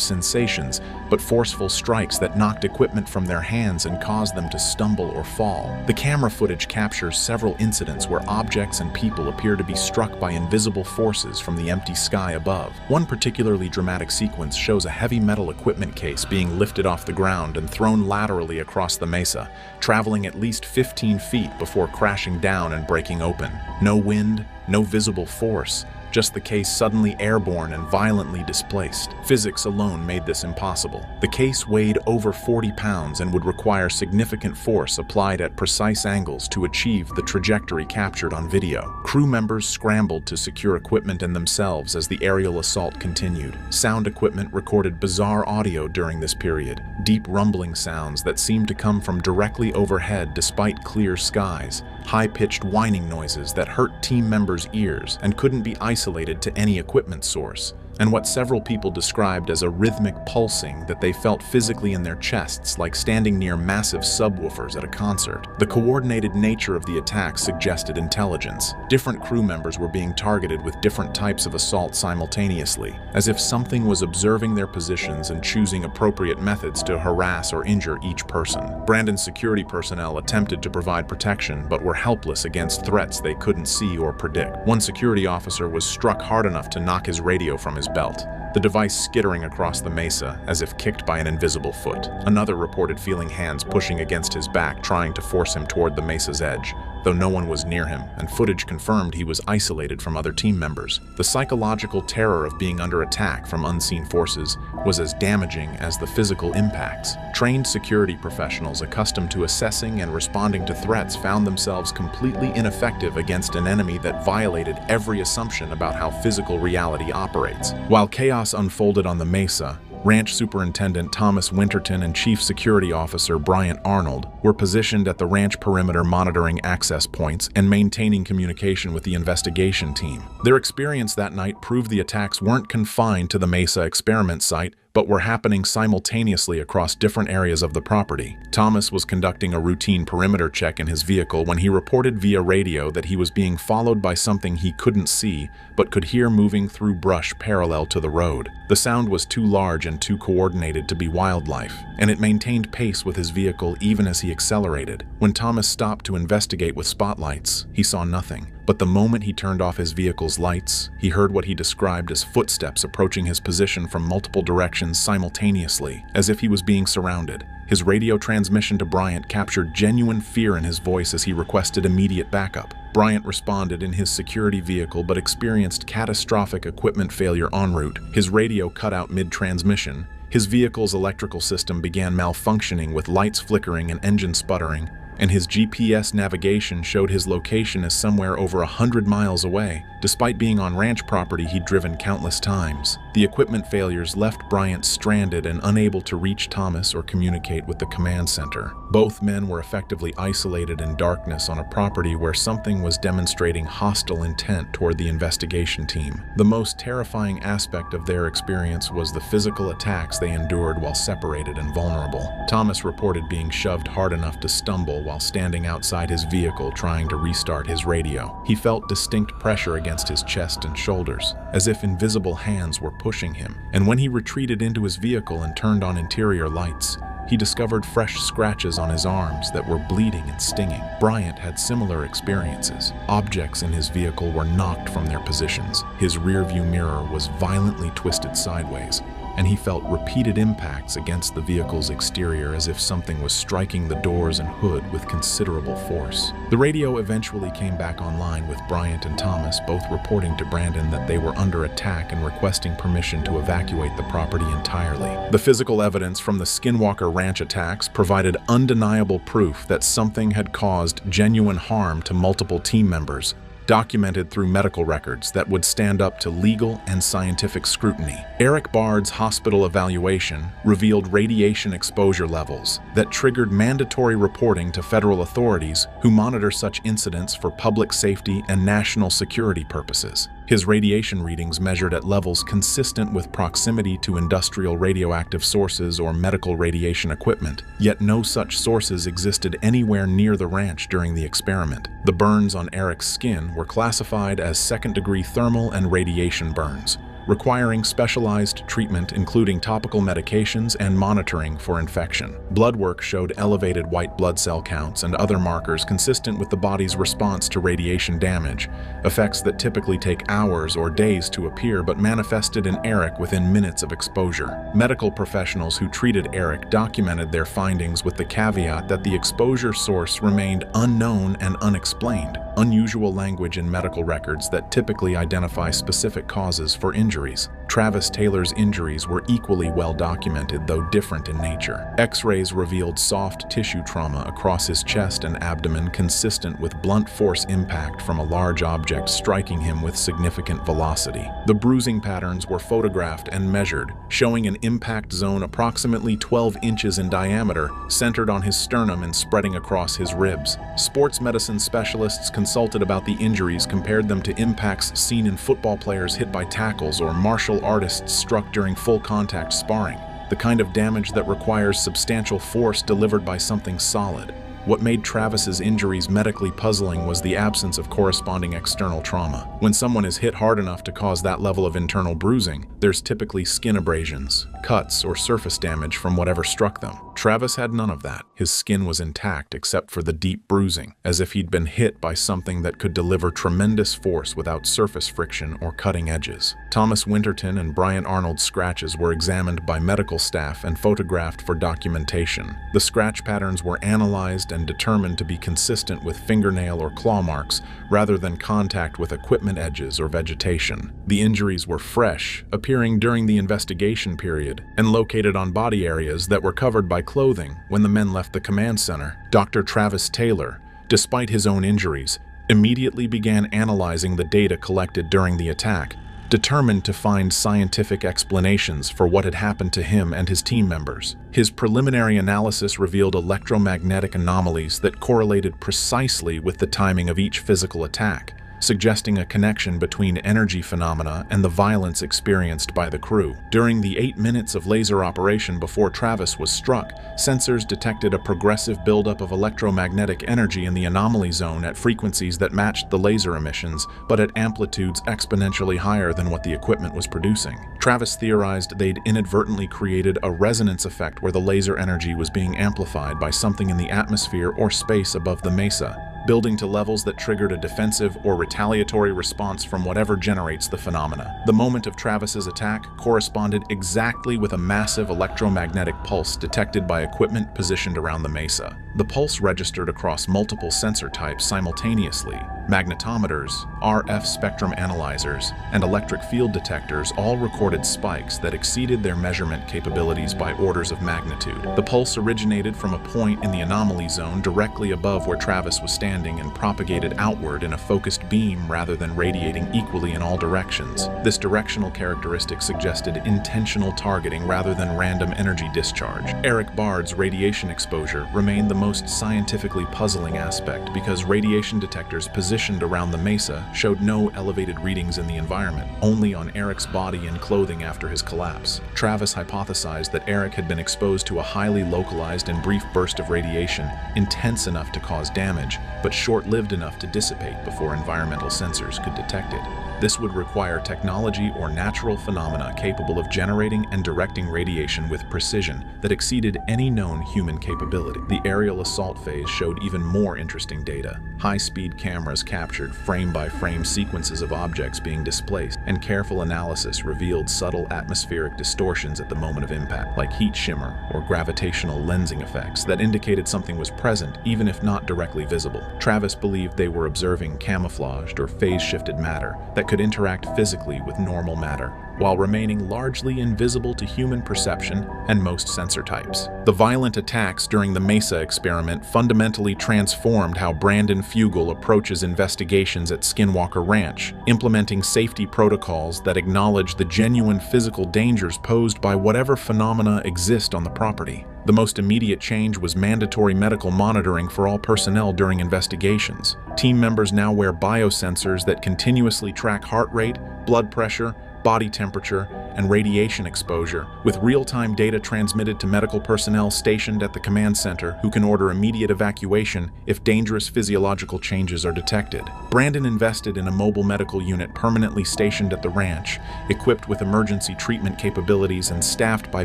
sensations, but forceful strikes that knocked equipment from their hands and caused them to stumble or fall. The camera footage captures several incidents where objects and people appear to be struck by invisible forces from the empty sky above. One particularly dramatic sequence shows a heavy metal equipment case being lifted off the ground and thrown laterally across the mesa, traveling at least 15 feet before crashing down and breaking open. No wind, no visible force, just the case suddenly airborne and violently displaced. Physics alone made this impossible. The case weighed over 40 pounds and would require significant force applied at precise angles to achieve the trajectory captured on video. Crew members scrambled to secure equipment and themselves as the aerial assault continued. Sound equipment recorded bizarre audio during this period, deep rumbling sounds that seemed to come from directly overhead despite clear skies, high-pitched whining noises that hurt team members' ears and couldn't be isolated to any equipment source, and what several people described as a rhythmic pulsing that they felt physically in their chests, like standing near massive subwoofers at a concert. The coordinated nature of the attack suggested intelligence. Different crew members were being targeted with different types of assault simultaneously, as if something was observing their positions and choosing appropriate methods to harass or injure each person. Brandon's security personnel attempted to provide protection, but were helpless against threats they couldn't see or predict. One security officer was struck hard enough to knock his radio from his belt, the device skittering across the mesa as if kicked by an invisible foot. Another reported feeling hands pushing against his back, trying to force him toward the mesa's edge, though no one was near him, and footage confirmed he was isolated from other team members. The psychological terror of being under attack from unseen forces was as damaging as the physical impacts. Trained security professionals accustomed to assessing and responding to threats found themselves completely ineffective against an enemy that violated every assumption about how physical reality operates. While chaos unfolded on the mesa, Ranch Superintendent Thomas Winterton and Chief Security Officer Bryant Arnold were positioned at the ranch perimeter monitoring access points and maintaining communication with the investigation team. Their experience that night proved the attacks weren't confined to the Mesa experiment site, but were happening simultaneously across different areas of the property. Thomas was conducting a routine perimeter check in his vehicle when he reported via radio that he was being followed by something he couldn't see, but could hear moving through brush parallel to the road. The sound was too large and too coordinated to be wildlife, and it maintained pace with his vehicle even as he accelerated. When Thomas stopped to investigate with spotlights, he saw nothing But the moment he turned off his vehicle's lights, he heard what he described as footsteps approaching his position from multiple directions simultaneously, as if he was being surrounded. His radio transmission to Bryant captured genuine fear in his voice as he requested immediate backup. Bryant responded in his security vehicle but experienced catastrophic equipment failure en route. His radio cut out mid-transmission. His vehicle's electrical system began malfunctioning with lights flickering and engine sputtering, and his GPS navigation showed his location as somewhere over 100 miles away. Despite being on ranch property he'd driven countless times, the equipment failures left Bryant stranded and unable to reach Thomas or communicate with the command center. Both men were effectively isolated in darkness on a property where something was demonstrating hostile intent toward the investigation team. The most terrifying aspect of their experience was the physical attacks they endured while separated and vulnerable. Thomas reported being shoved hard enough to stumble while standing outside his vehicle trying to restart his radio. He felt distinct pressure against his chest and shoulders, as if invisible hands were pushing him. And when he retreated into his vehicle and turned on interior lights, he discovered fresh scratches on his arms that were bleeding and stinging. Bryant had similar experiences. Objects in his vehicle were knocked from their positions. His rearview mirror was violently twisted sideways, and he felt repeated impacts against the vehicle's exterior as if something was striking the doors and hood with considerable force. The radio eventually came back online with Bryant and Thomas both reporting to Brandon that they were under attack and requesting permission to evacuate the property entirely. The physical evidence from the Skinwalker Ranch attacks provided undeniable proof that something had caused genuine harm to multiple team members, documented through medical records that would stand up to legal and scientific scrutiny. Eric Bard's hospital evaluation revealed radiation exposure levels that triggered mandatory reporting to federal authorities who monitor such incidents for public safety and national security purposes. His radiation readings measured at levels consistent with proximity to industrial radioactive sources or medical radiation equipment, yet no such sources existed anywhere near the ranch during the experiment. The burns on Eric's skin were classified as second-degree thermal and radiation burns, requiring specialized treatment including topical medications and monitoring for infection. Blood work showed elevated white blood cell counts and other markers consistent with the body's response to radiation damage, effects that typically take hours or days to appear but manifested in Eric within minutes of exposure. Medical professionals who treated Eric documented their findings with the caveat that the exposure source remained unknown and unexplained, unusual language in medical records that typically identify specific causes for injuries. Travis Taylor's injuries were equally well documented, though different in nature. X-rays revealed soft tissue trauma across his chest and abdomen consistent with blunt force impact from a large object striking him with significant velocity. The bruising patterns were photographed and measured, showing an impact zone approximately 12 inches in diameter, centered on his sternum and spreading across his ribs. Sports medicine specialists consulted about the injuries compared them to impacts seen in football players hit by tackles or martial artists struck during full contact sparring, the kind of damage that requires substantial force delivered by something solid. What made Travis's injuries medically puzzling was the absence of corresponding external trauma. When someone is hit hard enough to cause that level of internal bruising, there's typically skin abrasions, cuts, or surface damage from whatever struck them. Travis had none of that. His skin was intact except for the deep bruising, as if he'd been hit by something that could deliver tremendous force without surface friction or cutting edges. Thomas Winterton and Bryant Arnold's scratches were examined by medical staff and photographed for documentation. The scratch patterns were analyzed and determined to be consistent with fingernail or claw marks rather than contact with equipment edges or vegetation. The injuries were fresh, appearing during the investigation period, and located on body areas that were covered by clothing when the men left the command center. Dr. Travis Taylor, despite his own injuries, immediately began analyzing the data collected during the attack, determined to find scientific explanations for what had happened to him and his team members. His preliminary analysis revealed electromagnetic anomalies that correlated precisely with the timing of each physical attack, suggesting a connection between energy phenomena and the violence experienced by the crew. During the 8 minutes of laser operation before Travis was struck, sensors detected a progressive buildup of electromagnetic energy in the anomaly zone at frequencies that matched the laser emissions, but at amplitudes exponentially higher than what the equipment was producing. Travis theorized they'd inadvertently created a resonance effect where the laser energy was being amplified by something in the atmosphere or space above the mesa, building to levels that triggered a defensive or retaliatory response from whatever generates the phenomena. The moment of Travis's attack corresponded exactly with a massive electromagnetic pulse detected by equipment positioned around the mesa. The pulse registered across multiple sensor types simultaneously. Magnetometers, RF spectrum analyzers, and electric field detectors all recorded spikes that exceeded their measurement capabilities by orders of magnitude. The pulse originated from a point in the anomaly zone directly above where Travis was standing and propagated outward in a focused beam rather than radiating equally in all directions. This directional characteristic suggested intentional targeting rather than random energy discharge. Eric Bard's radiation exposure remained the most scientifically puzzling aspect because radiation detectors positioned around the mesa showed no elevated readings in the environment, only on Eric's body and clothing after his collapse. Travis hypothesized that Eric had been exposed to a highly localized and brief burst of radiation, intense enough to cause damage, but short-lived enough to dissipate before environmental sensors could detect it. This would require technology or natural phenomena capable of generating and directing radiation with precision that exceeded any known human capability. The aerial assault phase showed even more interesting data. High-speed cameras captured frame-by-frame sequences of objects being displaced, and careful analysis revealed subtle atmospheric distortions at the moment of impact, like heat shimmer or gravitational lensing effects that indicated something was present even if not directly visible. Travis believed they were observing camouflaged or phase-shifted matter that could interact physically with normal matter, while remaining largely invisible to human perception and most sensor types. The violent attacks during the Mesa experiment fundamentally transformed how Brandon Fugel approaches investigations at Skinwalker Ranch, implementing safety protocols that acknowledge the genuine physical dangers posed by whatever phenomena exist on the property. The most immediate change was mandatory medical monitoring for all personnel during investigations. Team members now wear biosensors that continuously track heart rate, blood pressure, body temperature, and radiation exposure, with real-time data transmitted to medical personnel stationed at the command center who can order immediate evacuation if dangerous physiological changes are detected. Brandon invested in a mobile medical unit permanently stationed at the ranch, equipped with emergency treatment capabilities and staffed by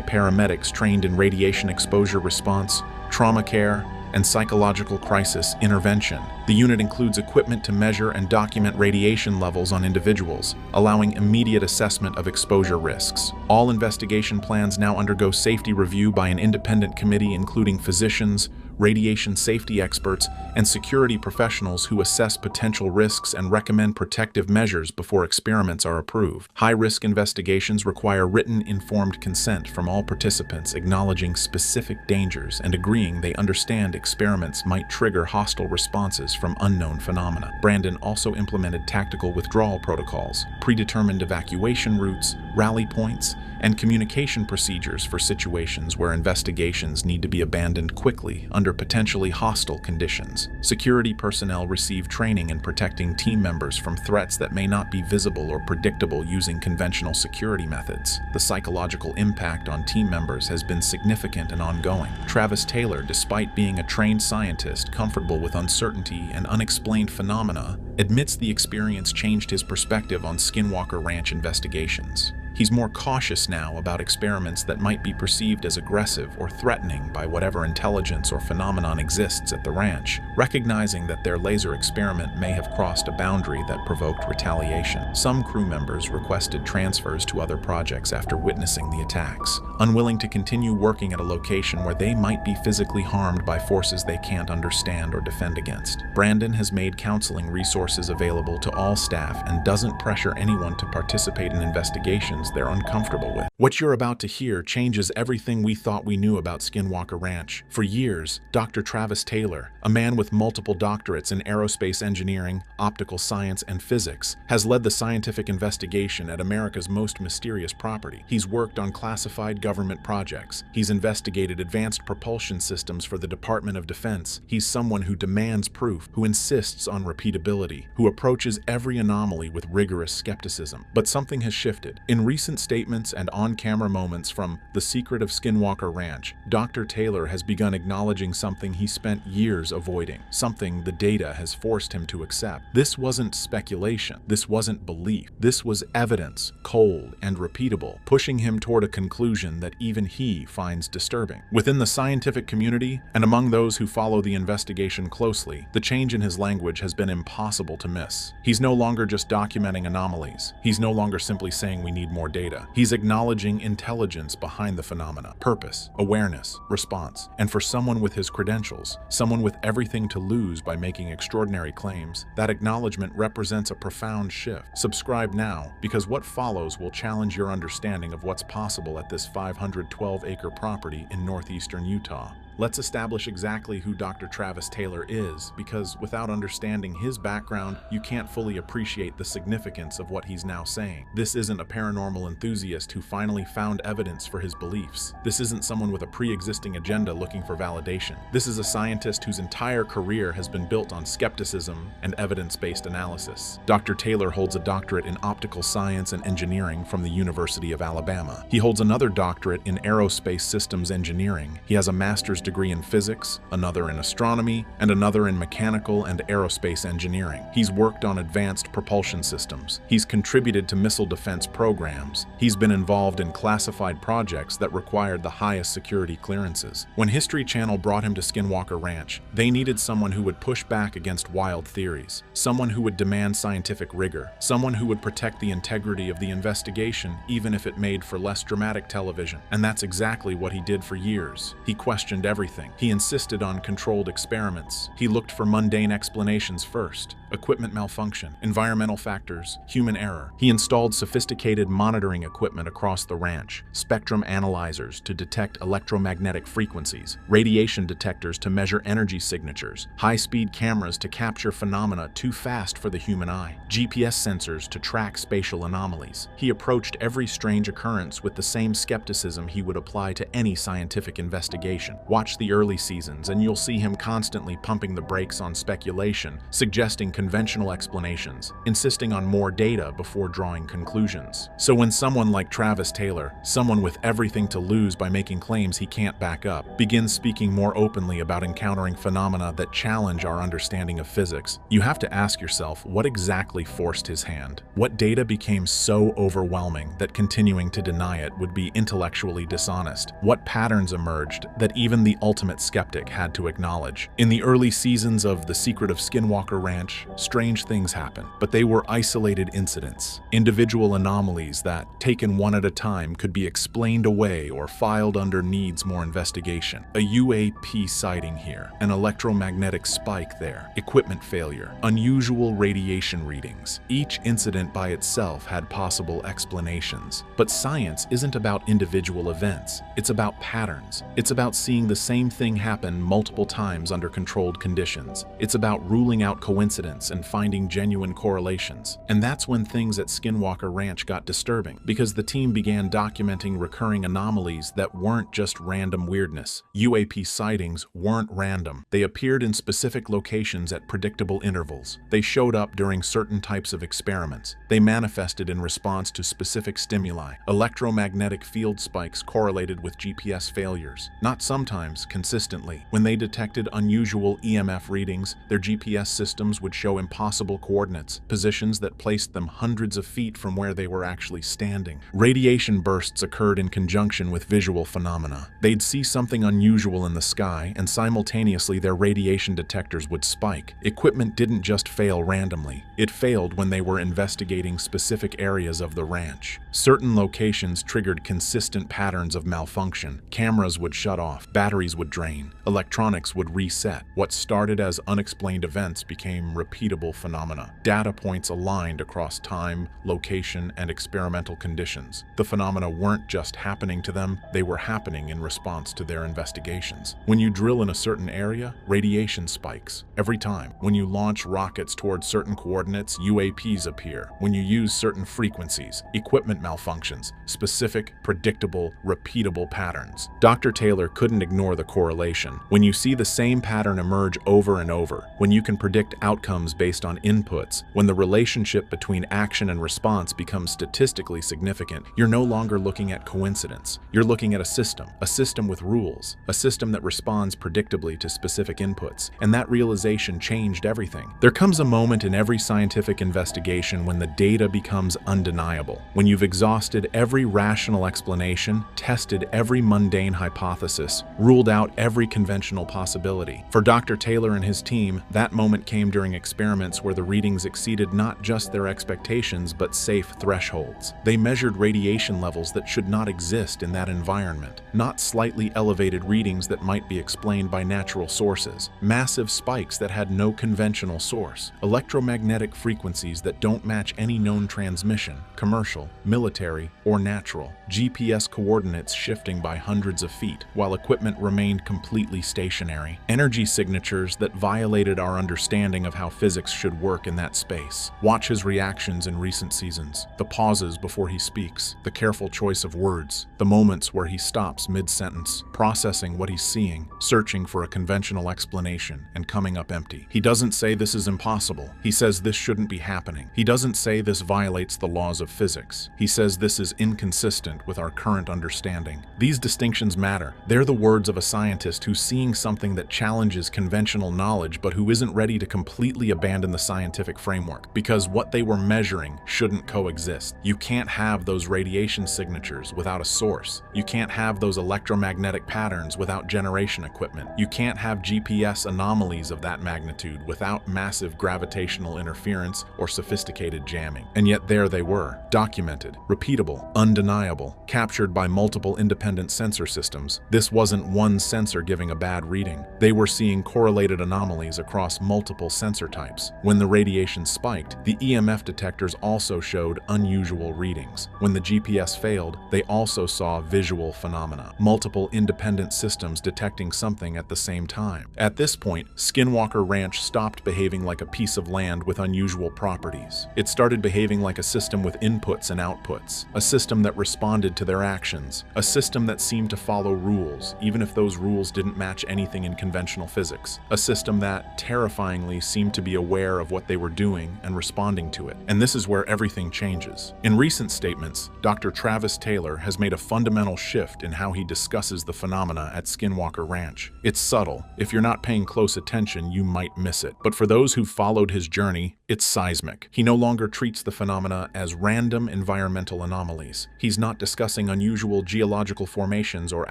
paramedics trained in radiation exposure response, trauma care, and psychological crisis intervention. The unit includes equipment to measure and document radiation levels on individuals, allowing immediate assessment of exposure risks. All investigation plans now undergo safety review by an independent committee including physicians, radiation safety experts, and security professionals who assess potential risks and recommend protective measures before experiments are approved. High-risk investigations require written, informed consent from all participants acknowledging specific dangers and agreeing they understand experiments might trigger hostile responses from unknown phenomena. Brandon also implemented tactical withdrawal protocols, predetermined evacuation routes, rally points, and communication procedures for situations where investigations need to be abandoned quickly under potentially hostile conditions. Security personnel receive training in protecting team members from threats that may not be visible or predictable using conventional security methods. The psychological impact on team members has been significant and ongoing. Travis Taylor, despite being a trained scientist comfortable with uncertainty and unexplained phenomena, admits the experience changed his perspective on Skinwalker Ranch investigations. He's more cautious now about experiments that might be perceived as aggressive or threatening by whatever intelligence or phenomenon exists at the ranch, recognizing that their laser experiment may have crossed a boundary that provoked retaliation. Some crew members requested transfers to other projects after witnessing the attacks, unwilling to continue working at a location where they might be physically harmed by forces they can't understand or defend against. Brandon has made counseling resources available to all staff and doesn't pressure anyone to participate in investigations they're uncomfortable with. What you're about to hear changes everything we thought we knew about Skinwalker Ranch. For years, Dr. Travis Taylor, a man with multiple doctorates in aerospace engineering, optical science, and physics, has led the scientific investigation at America's most mysterious property. He's worked on classified government projects. He's investigated advanced propulsion systems for the Department of Defense. He's someone who demands proof, who insists on repeatability, who approaches every anomaly with rigorous skepticism. But something has shifted. In recent statements and on-camera moments from The Secret of Skinwalker Ranch, Dr. Taylor has begun acknowledging something he spent years avoiding, something the data has forced him to accept. This wasn't speculation. This wasn't belief. This was evidence, cold and repeatable, pushing him toward a conclusion that even he finds disturbing. Within the scientific community, and among those who follow the investigation closely, the change in his language has been impossible to miss. He's no longer just documenting anomalies. He's no longer simply saying we need more data. He's acknowledging intelligence behind the phenomena, purpose, awareness, response. And for someone with his credentials, someone with everything to lose by making extraordinary claims, that acknowledgement represents a profound shift. Subscribe now, because what follows will challenge your understanding of what's possible at this 512-acre property in northeastern Utah. Let's establish exactly who Dr. Travis Taylor is, because without understanding his background, you can't fully appreciate the significance of what he's now saying. This isn't a paranormal enthusiast who finally found evidence for his beliefs. This isn't someone with a pre-existing agenda looking for validation. This is a scientist whose entire career has been built on skepticism and evidence-based analysis. Dr. Taylor holds a doctorate in optical science and engineering from the University of Alabama. He holds another doctorate in aerospace systems engineering. He has a master's degree in physics, another in astronomy, and another in mechanical and aerospace engineering. He's worked on advanced propulsion systems. He's contributed to missile defense programs. He's been involved in classified projects that required the highest security clearances. When History Channel brought him to Skinwalker Ranch, they needed someone who would push back against wild theories, someone who would demand scientific rigor, someone who would protect the integrity of the investigation even if it made for less dramatic television. And that's exactly what he did for years. He questioned everything. He insisted on controlled experiments. He looked for mundane explanations first: equipment malfunction, environmental factors, human error. He installed sophisticated monitoring equipment across the ranch, spectrum analyzers to detect electromagnetic frequencies, radiation detectors to measure energy signatures, high-speed cameras to capture phenomena too fast for the human eye, GPS sensors to track spatial anomalies. He approached every strange occurrence with the same skepticism he would apply to any scientific investigation. Watch the early seasons and you'll see him constantly pumping the brakes on speculation, suggesting conventional explanations, insisting on more data before drawing conclusions. So when someone like Travis Taylor, someone with everything to lose by making claims he can't back up, begins speaking more openly about encountering phenomena that challenge our understanding of physics, you have to ask yourself what exactly forced his hand. What data became so overwhelming that continuing to deny it would be intellectually dishonest? What patterns emerged that even the ultimate skeptic had to acknowledge? In the early seasons of The Secret of Skinwalker Ranch, strange things happened, but they were isolated incidents, individual anomalies that, taken one at a time, could be explained away or filed under needs more investigation. A UAP sighting here, an electromagnetic spike there, equipment failure, unusual radiation readings. Each incident by itself had possible explanations. But science isn't about individual events. It's about patterns. It's about seeing the same thing happen multiple times under controlled conditions. It's about ruling out coincidence and finding genuine correlations. And that's when things at Skinwalker Ranch got disturbing, because the team began documenting recurring anomalies that weren't just random weirdness. UAP sightings weren't random. They appeared in specific locations at predictable intervals. They showed up during certain types of experiments. They manifested in response to specific stimuli. Electromagnetic field spikes correlated with GPS failures. Not sometimes, consistently. When they detected unusual EMF readings, their GPS systems would show impossible coordinates, positions that placed them hundreds of feet from where they were actually standing. Radiation bursts occurred in conjunction with visual phenomena. They'd see something unusual in the sky, and simultaneously their radiation detectors would spike. Equipment didn't just fail randomly. It failed when they were investigating specific areas of the ranch. Certain locations triggered consistent patterns of malfunction. Cameras would shut off, batteries would drain, electronics would reset. What started as unexplained events became repeatable phenomena. Data points aligned across time, location, and experimental conditions. The phenomena weren't just happening to them, they were happening in response to their investigations. When you drill in a certain area, radiation spikes. Every time. When you launch rockets towards certain coordinates, UAPs appear. When you use certain frequencies, equipment malfunctions, specific, predictable, repeatable patterns. Dr. Taylor couldn't ignore ignore the correlation. When you see the same pattern emerge over and over, when you can predict outcomes based on inputs, when the relationship between action and response becomes statistically significant, you're no longer looking at coincidence. You're looking at a system with rules, a system that responds predictably to specific inputs, and that realization changed everything. There comes a moment in every scientific investigation when the data becomes undeniable, when you've exhausted every rational explanation, tested every mundane hypothesis, ruled out every conventional possibility. For Dr. Taylor and his team, that moment came during experiments where the readings exceeded not just their expectations but safe thresholds. They measured radiation levels that should not exist in that environment, not slightly elevated readings that might be explained by natural sources, massive spikes that had no conventional source, electromagnetic frequencies that don't match any known transmission, commercial, military, or natural, GPS coordinates shifting by hundreds of feet, while equipment remained completely stationary, energy signatures that violated our understanding of how physics should work in that space. Watch his reactions in recent seasons, the pauses before he speaks, the careful choice of words, the moments where he stops mid-sentence, processing what he's seeing, searching for a conventional explanation, and coming up empty. He doesn't say this is impossible. He says this shouldn't be happening. He doesn't say this violates the laws of physics. He says this is inconsistent with our current understanding. These distinctions matter. They're the words of a scientist who's seeing something that challenges conventional knowledge but who isn't ready to completely abandon the scientific framework, because what they were measuring shouldn't coexist. You can't have those radiation signatures without a source. You can't have those electromagnetic patterns without generation equipment. You can't have GPS anomalies of that magnitude without massive gravitational interference or sophisticated jamming. And yet there they were, documented, repeatable, undeniable, captured by multiple independent sensor systems. This wasn't one sensor giving a bad reading. They were seeing correlated anomalies across multiple sensor types. When the radiation spiked, the EMF detectors also showed unusual readings. When the GPS failed, they also saw visual phenomena, multiple independent systems detecting something at the same time. At this point, Skinwalker Ranch stopped behaving like a piece of land with unusual properties. It started behaving like a system with inputs and outputs, a system that responded to their actions, a system that seemed to follow rules, even if those rules didn't match anything in conventional physics, a system that, terrifyingly, seemed to be aware of what they were doing and responding to it. And this is where everything changes. In recent statements, Dr. Travis Taylor has made a fundamental shift in how he discusses the phenomena at Skinwalker Ranch. It's subtle. If you're not paying close attention, you might miss it. But for those who've followed his journey, it's seismic. He no longer treats the phenomena as random environmental anomalies. He's not discussing unusual geological formations or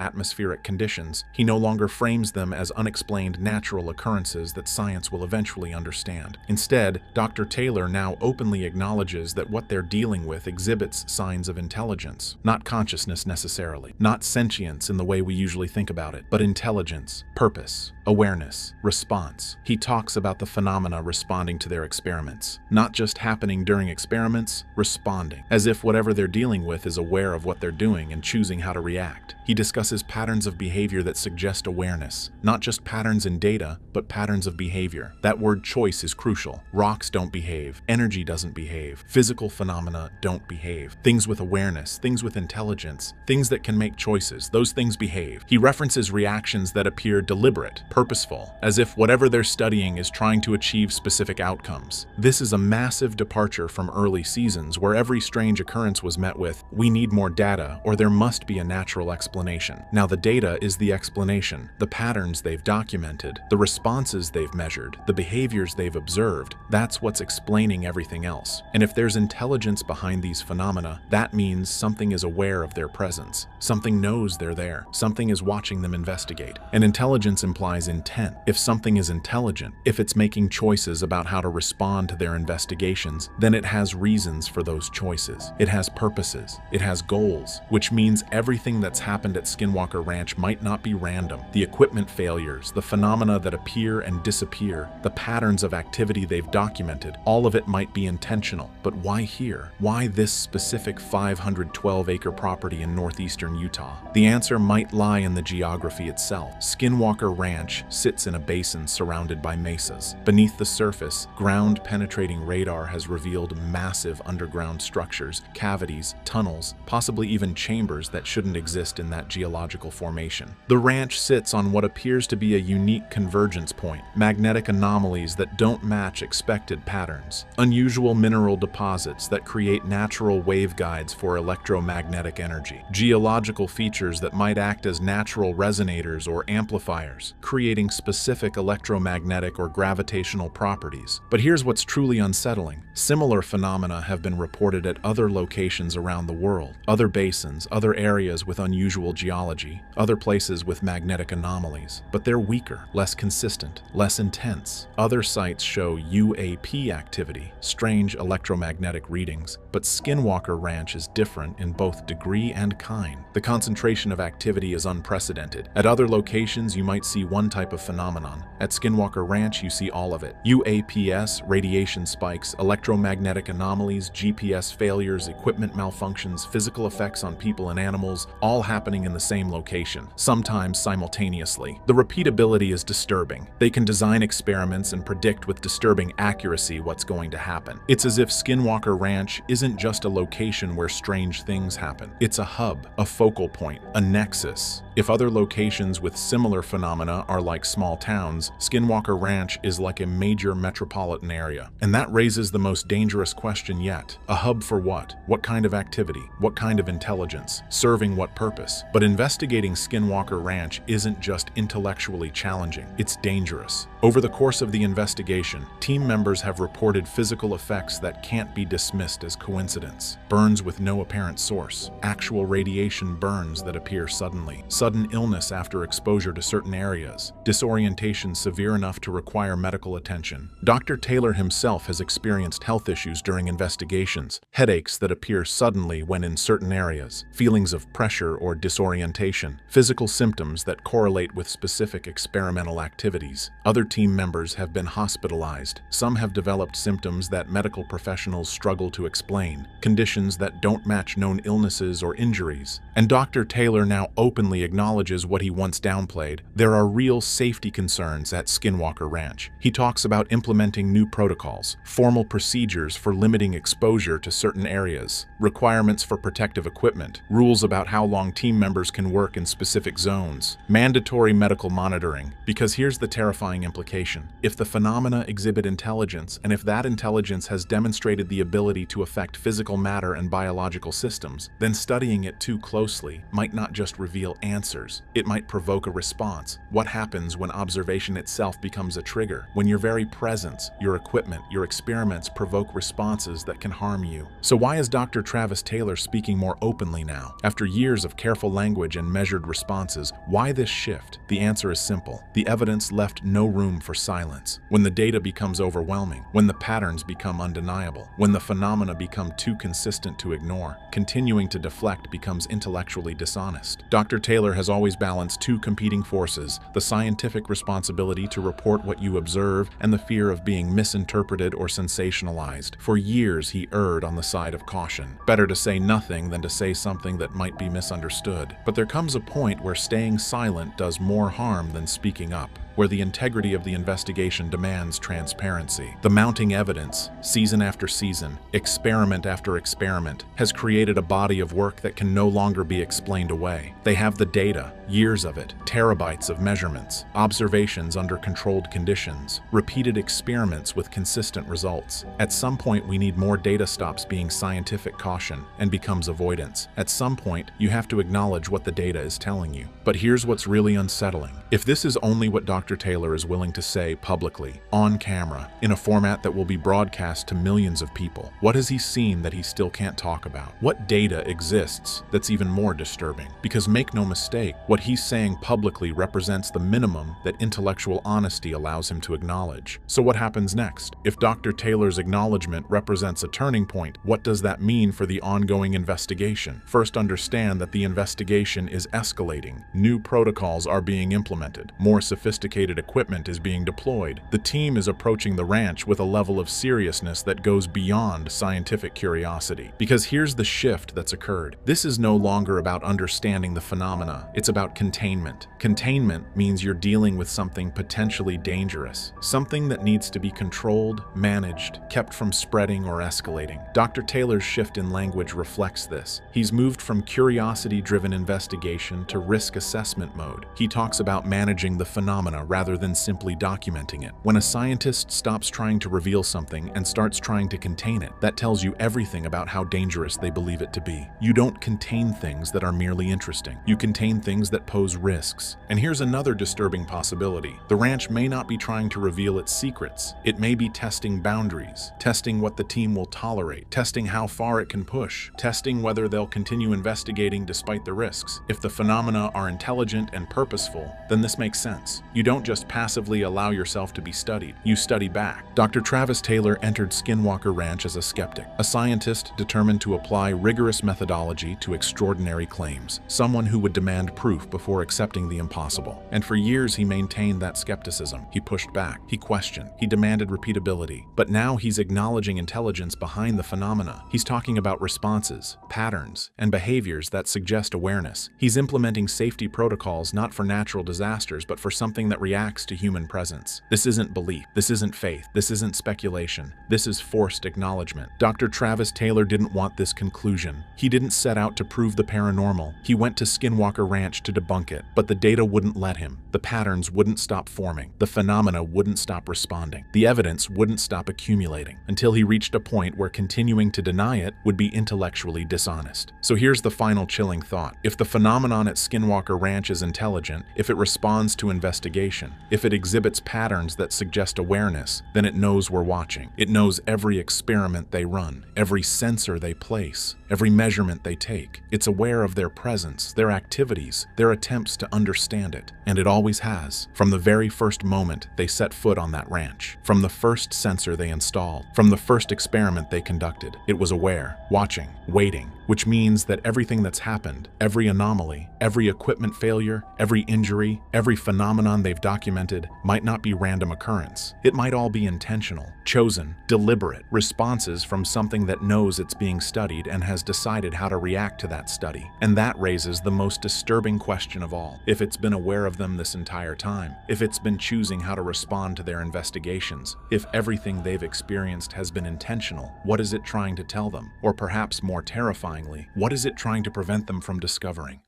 atmospheric conditions. He no longer frames them as unexplained natural occurrences that science will eventually understand. Instead, Dr. Taylor now openly acknowledges that what they're dealing with exhibits signs of intelligence. Not consciousness necessarily, not sentience in the way we usually think about it, but intelligence, purpose, awareness, response. He talks about the phenomena responding to their experiments, not just happening during experiments, responding, as if whatever they're dealing with is aware of what they're doing and choosing how to react. He discusses patterns of behavior that suggest awareness, not just patterns in data, but patterns of behavior. That word choice is crucial. Rocks don't behave, energy doesn't behave, physical phenomena don't behave. Things with awareness, things with intelligence, things that can make choices, those things behave. He references reactions that appear deliberate, purposeful, as if whatever they're studying is trying to achieve specific outcomes. This is a massive departure from early seasons where every strange occurrence was met with, "We need more data," or "There must be a natural explanation." Now the data is the explanation, the patterns they've documented, the responses they've measured, the behaviors they've observed. That's what's explaining everything else. And if there's intelligence behind these phenomena, that means something is aware of their presence. Something knows they're there. Something is watching them investigate. And intelligence implies intent. If something is intelligent, if it's making choices about how to respond to their investigations, then it has reasons for those choices. It has purposes. It has goals, which means everything that's happened at Skinwalker Ranch might not be random. The equipment failures, the phenomena that appear and disappear, the patterns of activity they've documented, all of it might be intentional. But why here? Why this specific 512-acre property in northeastern Utah? The answer might lie in the geography itself. Skinwalker Ranch sits in a basin surrounded by mesas. Beneath the surface, ground-penetrating radar has revealed massive underground structures, cavities, tunnels, possibly even chambers that shouldn't exist in that geological formation. The ranch sits on what appears to be a unique convergence point, magnetic anomalies that don't match expected patterns, unusual mineral deposits that create natural waveguides for electromagnetic energy, geological features that might act as natural resonators or amplifiers, creating specific electromagnetic or gravitational properties. But here's what's truly unsettling. Similar phenomena have been reported at other locations around the world, other basins, other areas with unusual geology, other places with magnetic anomalies, but they're weaker, less consistent, less intense. Other sites show UAP activity, strange electromagnetic readings, but Skinwalker Ranch is different in both degree and kind. The concentration of activity is unprecedented. At other locations, you might see one type of phenomenon. At Skinwalker Ranch, you see all of it. UAPs, radiation spikes, electromagnetic anomalies, GPS failures, equipment malfunctions, physical effects on people and animals, all happening in the same location, sometimes simultaneously. The repeatability is disturbing. They can design experiments and predict with disturbing accuracy what's going to happen. It's as if Skinwalker Ranch isn't just a location where strange things happen. It's a hub, a focal point, a nexus. If other locations with similar phenomena are like small towns, Skinwalker Ranch is like a major metropolitan area. And that raises the most dangerous question yet. A hub for what? What kind of activity? What kind of intelligence? Serving what purpose? But investigating Skinwalker Ranch isn't just intellectually challenging, it's dangerous. Over the course of the investigation, team members have reported physical effects that can't be dismissed as coincidence. Burns with no apparent source, actual radiation burns that appear suddenly, sudden illness after exposure to certain areas, disorientation severe enough to require medical attention. Dr. Taylor himself has experienced health issues during investigations, headaches that appear suddenly when in certain areas, feelings of pressure or disorientation, physical symptoms that correlate with specific experimental activities. Other team members have been hospitalized. Some have developed symptoms that medical professionals struggle to explain, conditions that don't match known illnesses or injuries. And Dr. Taylor now openly acknowledges what he once downplayed. There are real safety concerns at Skinwalker Ranch. He talks about implementing new protocols, formal procedures for limiting exposure to certain areas, requirements for protective equipment, rules about how long team members can work in specific zones, mandatory medical monitoring. Because here's the terrifying implication. If the phenomena exhibit intelligence, and if that intelligence has demonstrated the ability to affect physical matter and biological systems, then studying it too closely might not just reveal answers, it might provoke a response. What happens when observation itself becomes a trigger? When your very presence, your equipment, your experiments provoke responses that can harm you. So why is Dr. Travis Taylor speaking more openly now? After years of careful language and measured responses, why this shift? The answer is simple. The evidence left no room for silence. When the data becomes overwhelming, when the patterns become undeniable, when the phenomena become too consistent to ignore, continuing to deflect becomes intellectually dishonest. Dr. Taylor has always balanced two competing forces: the scientific responsibility to report what you observe and the fear of being misinterpreted or sensationalized. For years, he erred on the side of caution. Better to say nothing than to say something that might be misunderstood. But there comes a point where staying silent does more harm than speaking up, where the integrity of the investigation demands transparency. The mounting evidence, season after season, experiment after experiment, has created a body of work that can no longer be explained away. They have the data, years of it, terabytes of measurements, observations under controlled conditions, repeated experiments with consistent results. At some point, we need more data stops being scientific caution and becomes avoidance. At some point, you have to acknowledge what the data is telling you. But here's what's really unsettling. If this is only what Dr. Taylor is willing to say publicly, on camera, in a format that will be broadcast to millions of people, what has he seen that he still can't talk about? What data exists that's even more disturbing? Because make no mistake, what he's saying publicly represents the minimum that intellectual honesty allows him to acknowledge. So what happens next? If Dr. Taylor's acknowledgement represents a turning point, what does that mean for the ongoing investigation? First, understand that the investigation is escalating. New protocols are being implemented. More sophisticated sophisticated equipment is being deployed. The team is approaching the ranch with a level of seriousness that goes beyond scientific curiosity. Because here's the shift that's occurred. This is no longer about understanding the phenomena. It's about containment. Containment means you're dealing with something potentially dangerous, something that needs to be controlled, managed, kept from spreading or escalating. Dr. Taylor's shift in language reflects this. He's moved from curiosity-driven investigation to risk assessment mode. He talks about managing the phenomena rather than simply documenting it. When a scientist stops trying to reveal something and starts trying to contain it, that tells you everything about how dangerous they believe it to be. You don't contain things that are merely interesting. You contain things that pose risks. And here's another disturbing possibility. The ranch may not be trying to reveal its secrets. It may be testing boundaries, testing what the team will tolerate, testing how far it can push, testing whether they'll continue investigating despite the risks. If the phenomena are intelligent and purposeful, then this makes sense. You don't just passively allow yourself to be studied, you study back. Dr. Travis Taylor entered Skinwalker Ranch as a skeptic, a scientist determined to apply rigorous methodology to extraordinary claims, someone who would demand proof before accepting the impossible. And for years he maintained that skepticism. He pushed back, he questioned, he demanded repeatability. But now he's acknowledging intelligence behind the phenomena. He's talking about responses, patterns, and behaviors that suggest awareness. He's implementing safety protocols not for natural disasters, but for something that reacts to human presence. This isn't belief, this isn't faith, this isn't speculation, this is forced acknowledgement. Dr. Travis Taylor didn't want this conclusion. He didn't set out to prove the paranormal. He went to Skinwalker Ranch to debunk it, but the data wouldn't let him. The patterns wouldn't stop forming. The phenomena wouldn't stop responding. The evidence wouldn't stop accumulating, until he reached a point where continuing to deny it would be intellectually dishonest. So here's the final chilling thought. If the phenomenon at Skinwalker Ranch is intelligent, if it responds to investigation, if it exhibits patterns that suggest awareness, then it knows we're watching. It knows every experiment they run, every sensor they place, every measurement they take. It's aware of their presence, their activities, their attempts to understand it. And it always has, from the very first moment they set foot on that ranch, from the first sensor they installed, from the first experiment they conducted. It was aware, watching, waiting, which means that everything that's happened, every anomaly, every equipment failure, every injury, every phenomenon they've documented might not be random occurrence. It might all be intentional, chosen, deliberate responses from something that knows it's being studied and has decided how to react to that study. And that raises the most disturbing question of all. If it's been aware of them this entire time, if it's been choosing how to respond to their investigations, if everything they've experienced has been intentional, what is it trying to tell them? Or perhaps more terrifyingly, what is it trying to prevent them from discovering?